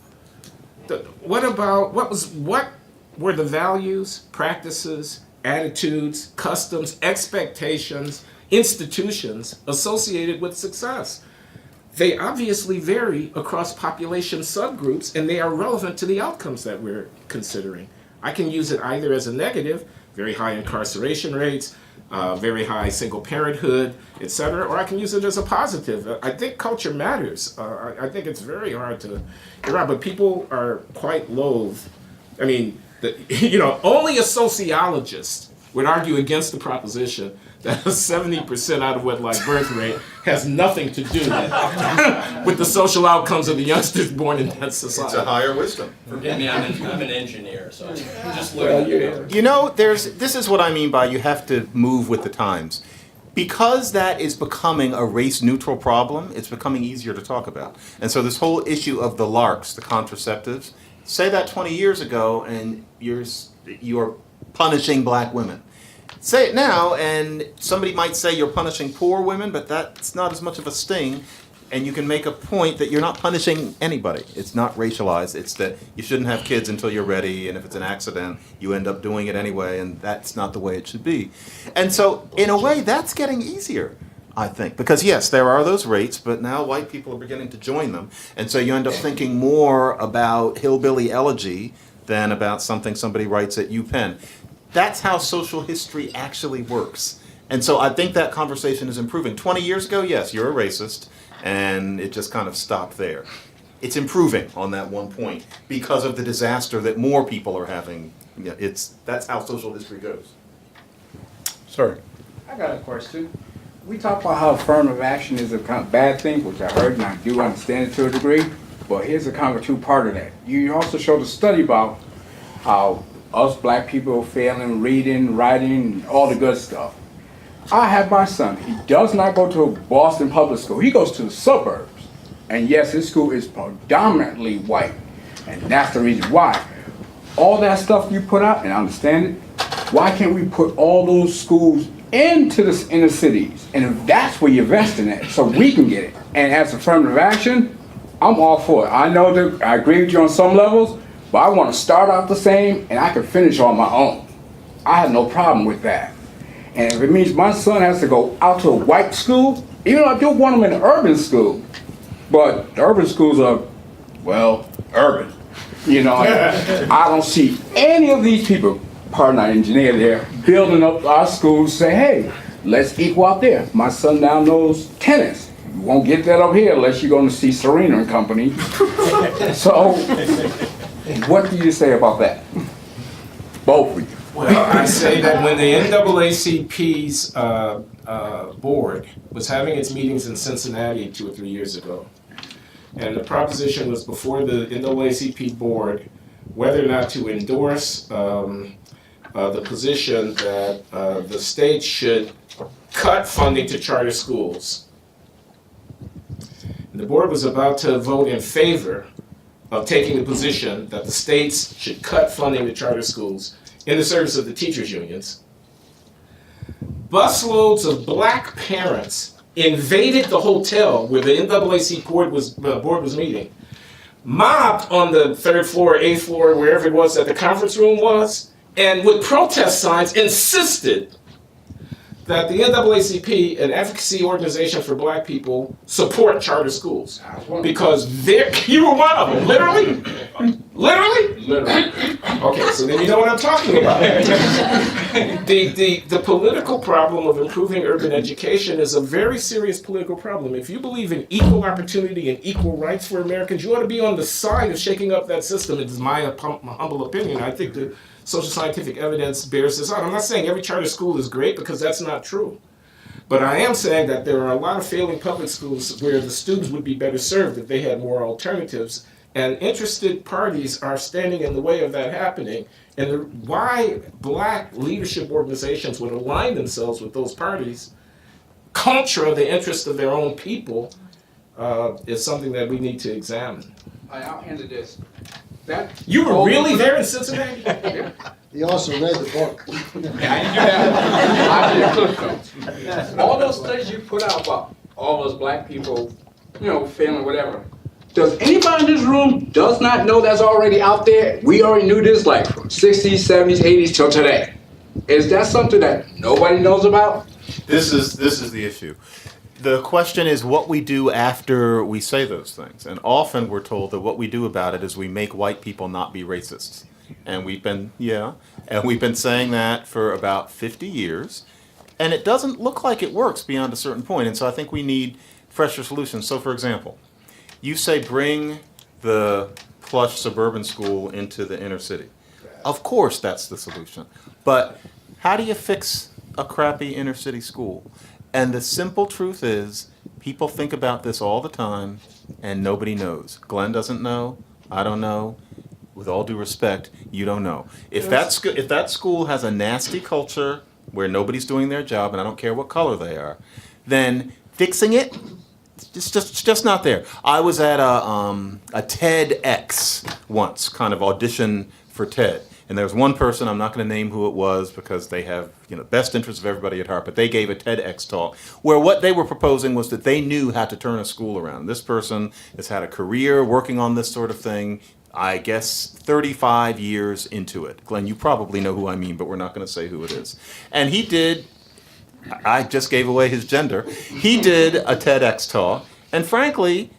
What were the values, practices, attitudes, customs, expectations, institutions associated with success? They obviously vary across population subgroups, and they are relevant to the outcomes that we're considering. I can use it either as a negative, very high incarceration rates, very high single parenthood, etc., or I can use it as a positive. I think culture matters. I think it's very hard to, but people are quite loath. I mean, only a sociologist would argue against the proposition that a 70% out of wedlock birth rate has nothing to do with the social outcomes of the youngsters born in that society. It's a higher wisdom. Forgive me, I'm an engineer, so I'm just looking at the numbers. You know, this is what I mean by you have to move with the times. Because that is becoming a race-neutral problem, it's becoming easier to talk about. And so this whole issue of the LARCs, the contraceptives, say that 20 years ago and you're punishing black women. Say it now and somebody might say you're punishing poor women, but that's not as much of a sting. And you can make a point that you're not punishing anybody. It's not racialized. It's that you shouldn't have kids until you're ready, and if it's an accident, you end up doing it anyway, and that's not the way it should be. And so, in a way, that's getting easier, I think. Because, yes, there are those rates, but now white people are beginning to join them. And so you end up thinking more about hillbilly elegy than about something somebody writes at UPenn. That's how social history actually works. And so I think that conversation is improving. 20 years ago, yes, you're a racist. And it just kind of stopped there. It's improving on that one point because of the disaster that more people are having. Yeah, that's how social history goes. Sir. I got a question. We talk about how affirmative action is a kind of bad thing, which I heard and I do understand it to a degree, but here's a kind of a two-part of that. You also showed a study about how us black people are failing reading, writing, all the good stuff. I have my son. He does not go to Boston public school. He goes to the suburbs. And yes, his school is predominantly white. And that's the reason why. All that stuff you put out, and I understand it, why can't we put all those schools into the inner cities? And if that's where you're investing at, so we can get it. And as affirmative action, I'm all for it. I know that I agree with you on some levels, but I want to start out the same and I can finish on my own. I have no problem with that. And if it means my son has to go out to a white school, even though I do want him in an urban school, but the urban schools are, well, urban. You know, I don't see any of these people, pardon our engineer there, building up our schools, say, hey, let's equal out there. My son now knows tennis. You won't get that up here unless you're going to see Serena and company. So, what do you say about that? Both of you. Well, I say that when the NAACP's board was having its meetings in Cincinnati 2 or 3 years ago, and the proposition was before the NAACP board whether or not to endorse the position that the state should cut funding to charter schools. And the board was about to vote in favor of taking the position that the states should cut funding to charter schools in the service of the teachers' unions. Busloads of black parents invaded the hotel where the NAACP board was meeting, mobbed on the 3rd floor, 8th floor, wherever it was that the conference room was, and with protest signs insisted that the NAACP, an advocacy organization for black people, support charter schools. Because you were one of them, literally? Literally? Literally. Okay, so then you know what I'm talking about. The political problem of improving urban education is a very serious political problem. If you believe in equal opportunity and equal rights for Americans, you ought to be on the side of shaking up that system. It is my humble opinion. I think the social scientific evidence bears this out. I'm not saying every charter school is great, because that's not true. But I am saying that there are a lot of failing public schools where the students would be better served if they had more alternatives. And interested parties are standing in the way of that happening. And why black leadership organizations would align themselves with those parties contra the interest of their own people is something that we need to examine. I'll end it this. You were really there in Cincinnati? Yeah. He also read the book. I did clip notes. All those studies you put out about all those black people, failing whatever. Does anybody in this room does not know that's already out there? We already knew this like from 60s, 70s, 80s till today. Is that something that nobody knows about? This is the issue. The question is what we do after we say those things. And often we're told that what we do about it is we make white people not be racists. And we've been saying that for about 50 years. And it doesn't look like it works beyond a certain point. And so I think we need fresher solutions. So for example, you say bring the plush suburban school into the inner city. Of course that's the solution. But How do you fix a crappy inner city school? And the simple truth is, people think about this all the time, and nobody knows. Glenn doesn't know. I don't know. With all due respect, you don't know. If that school has a nasty culture where nobody's doing their job, and I don't care what color they are, then fixing it, it's just not there. I was at a TEDx once, kind of audition for TED. And there was one person, I'm not going to name who it was because they have, best interests of everybody at heart, but they gave a TEDx talk where what they were proposing was that they knew how to turn a school around. This person has had a career working on this sort of thing, I guess 35 years into it. Glenn, you probably know who I mean, but we're not going to say who it is. And he did, I just gave away his gender, he did a TEDx talk, and frankly,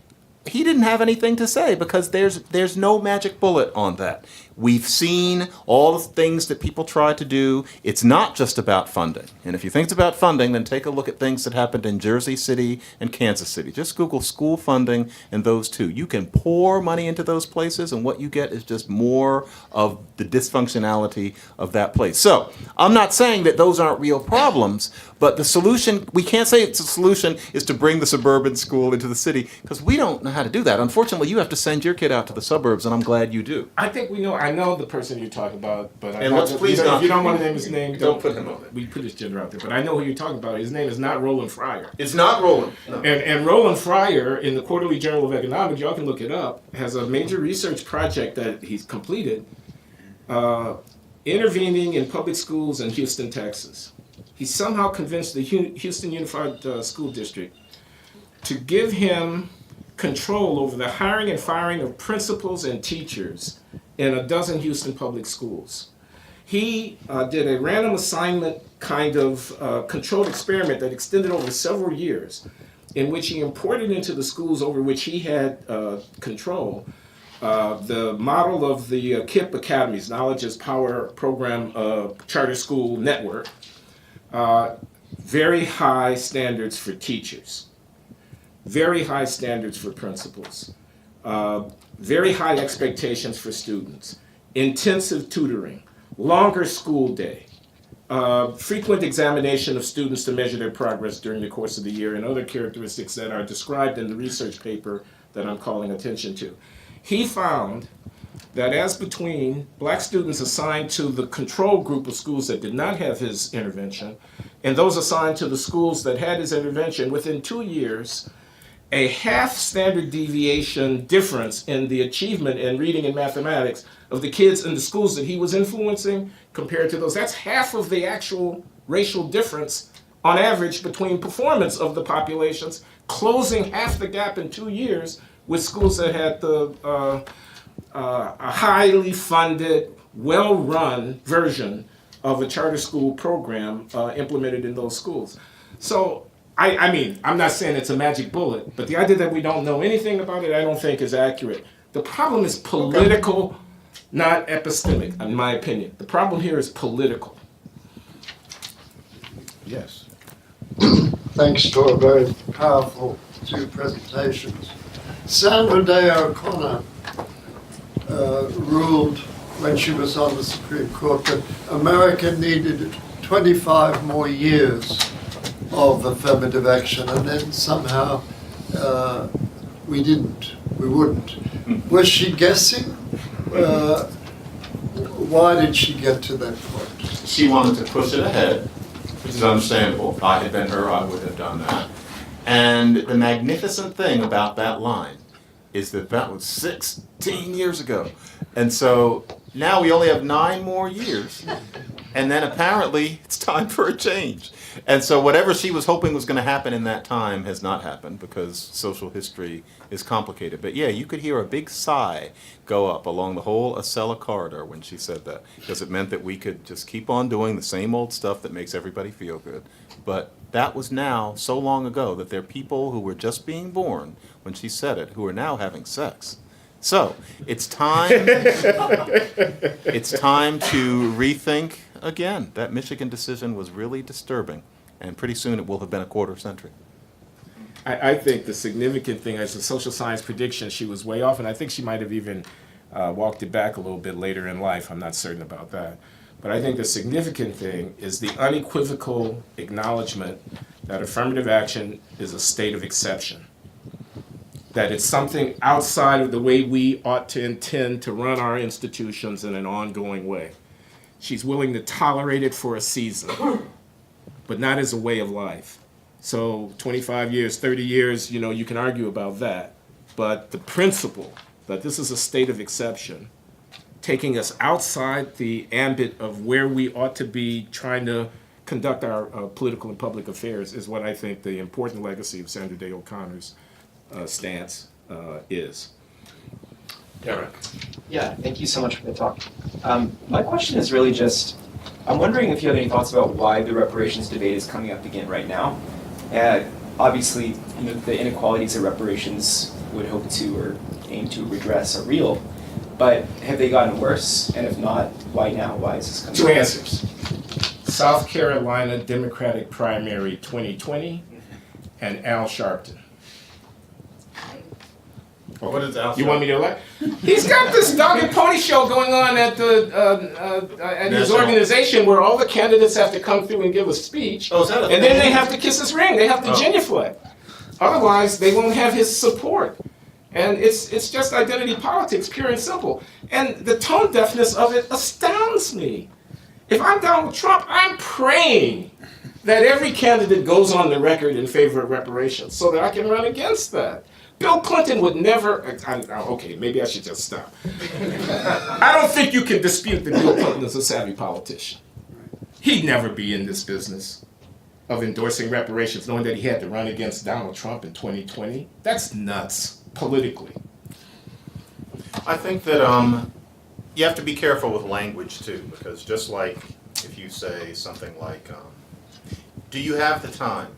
he didn't have anything to say because there's no magic bullet on that. We've seen all the things that people try to do. It's not just about funding. And if you think it's about funding, then take a look at things that happened in Jersey City and Kansas City. Just Google school funding and those two. You can pour money into those places, and what you get is just more of the dysfunctionality of that place. So I'm not saying that those aren't real problems, but the solution, we can't say it's a solution, is to bring the suburban school into the city, because we don't know how to do that. Unfortunately, you have to send your kid out to the suburbs, and I'm glad you do. I think we know. I know the person you're talking about, but And let's please if you don't want to name his name, don't put him on it. We put his gender out there, but I know who you're talking about. His name is not Roland Fryer. It's not rolling. No. And Roland Fryer, in the Quarterly Journal of Economics, y'all can look it up, has a major research project that he's completed, intervening in public schools in Houston, Texas. He somehow convinced the Houston Unified School District to give him control over the hiring and firing of principals and teachers in a dozen Houston public schools. He did a random assignment kind of controlled experiment that extended over several years, in which he imported into the schools over which he had control the model of the KIPP Academies, Knowledge is Power Program Charter School Network. Very high standards for teachers, very high standards for principals, very high expectations for students, intensive tutoring, longer school day, frequent examination of students to measure their progress during the course of the year, and other characteristics that are described in the research paper that I'm calling attention to. He found that as between black students assigned to the control group of schools that did not have his intervention and those assigned to the schools that had his intervention, within 2 years, a half standard deviation difference in the achievement in reading and mathematics of the kids in the schools that he was influencing compared to those. That's half of the actual racial difference on average between performance of the populations, closing half the gap in 2 years with schools that had a highly funded, well-run version of a charter school program implemented in those schools. So, I mean, I'm not saying it's a magic bullet, but the idea that we don't know anything about it, I don't think is accurate. The problem is political, not epistemic, in my opinion. The problem here is political. Yes. Thanks for a very powerful two presentations. Sandra Day O'Connor ruled when she was on the Supreme Court that America needed 25 more years of affirmative action, and then somehow we wouldn't. Was she guessing? Why did she get to that point? She wanted to push it ahead, which is understandable. If I had been her, I would have done that. And the magnificent thing about that line is that that was 16 years ago. And so now we only have 9 more years. And then apparently it's time for a change. And so whatever she was hoping was going to happen in that time has not happened because social history is complicated. But yeah, you could hear a big sigh go up along the whole Acela corridor when she said that, because it meant that we could just keep on doing the same old stuff that makes everybody feel good. But that was now so long ago that there are people who were just being born when she said it who are now having sex. So it's time. It's time to rethink again. That Michigan decision was really disturbing, and pretty soon it will have been a quarter century. I think the significant thing is the social science prediction. She was way off, and I think she might have even walked it back a little bit later in life. I'm not certain about that. But I think the significant thing is the unequivocal acknowledgement that affirmative action is a state of exception, that it's something outside of the way we ought to intend to run our institutions in an ongoing way. She's willing to tolerate it for a season, but not as a way of life. So 25 years, 30 years, you can argue about that. But the principle that this is a state of exception, taking us outside the ambit of where we ought to be trying to conduct our political and public affairs, is what I think the important legacy of Sandra Day O'Connor's stance is. Derek. Yeah, thank you so much for the talk. My question is really just, I'm wondering if you have any thoughts about why the reparations debate is coming up again right now. Obviously, the inequalities that reparations would hope to or aim to redress are real, but have they gotten worse? And if not, why now? Why is this coming Two up? answers. South Carolina Democratic primary 2020 and Al Sharpton. What is Al You want me to elect? He's got this dog and pony show going on at his National. organization where all the candidates have to come through and give a speech. Oh, is that a and then thing? they have to kiss his ring. They have to Oh. genuflect. Otherwise, they won't have his support. And it's just identity politics, pure and simple. And the tone deafness of it astounds me. If I'm Donald Trump, I'm praying that every candidate goes on the record in favor of reparations so that I can run against that. Bill Clinton would never, okay, maybe I should just stop. I don't think you can dispute that Bill Clinton is a savvy politician. He'd never be in this business of endorsing reparations knowing that he had to run against Donald Trump in 2020. That's nuts, politically. I think that you have to be careful with language too, because just like if you say something like, do you have the time?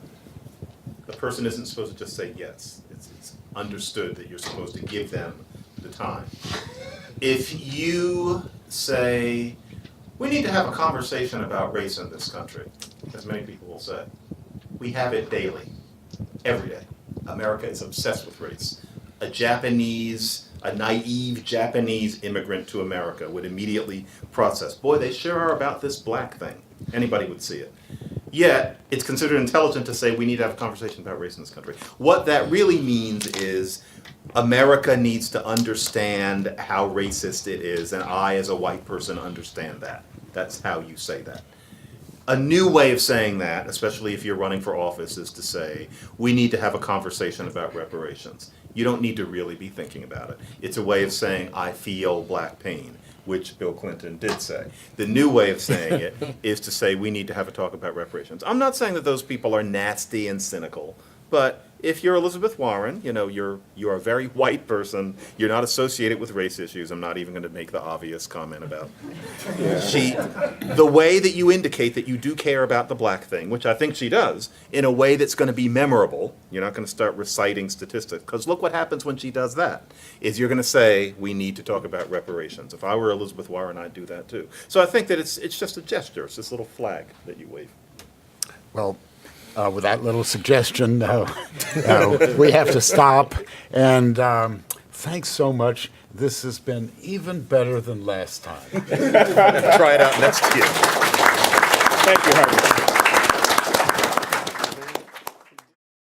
The person isn't supposed to just say yes. It's understood that you're supposed to give them the time. If you say, we need to have a conversation about race in this country, as many people will say, we have it daily, every day. America is obsessed with race. A naive Japanese immigrant to America would immediately process, boy, they sure are about this black thing. Anybody would see it. Yet, it's considered intelligent to say we need to have a conversation about race in this country. What that really means is America needs to understand how racist it is, and I, as a white person, understand that. That's how you say that. A new way of saying that, especially if you're running for office, is to say, we need to have a conversation about reparations. You don't need to really be thinking about it. It's a way of saying, I feel black pain, which Bill Clinton did say. The new way of saying it is to say, we need to have a talk about reparations. I'm not saying that those people are nasty and cynical, but if you're Elizabeth Warren, you're a very white person, you're not associated with race issues. I'm not even going to make the obvious comment about the way that you indicate that you do care about the black thing, which I think she does, in a way that's going to be memorable. You're not going to start reciting statistics, because look what happens when she does that, is you're going to say, we need to talk about reparations. If I were Elizabeth Warren, I'd do that too. So I think that it's just a gesture. It's this little flag that you wave. Well, with that little suggestion, we have to stop. And thanks so much. This has been even better than last time. Try it out next year. Thank you, Harvey.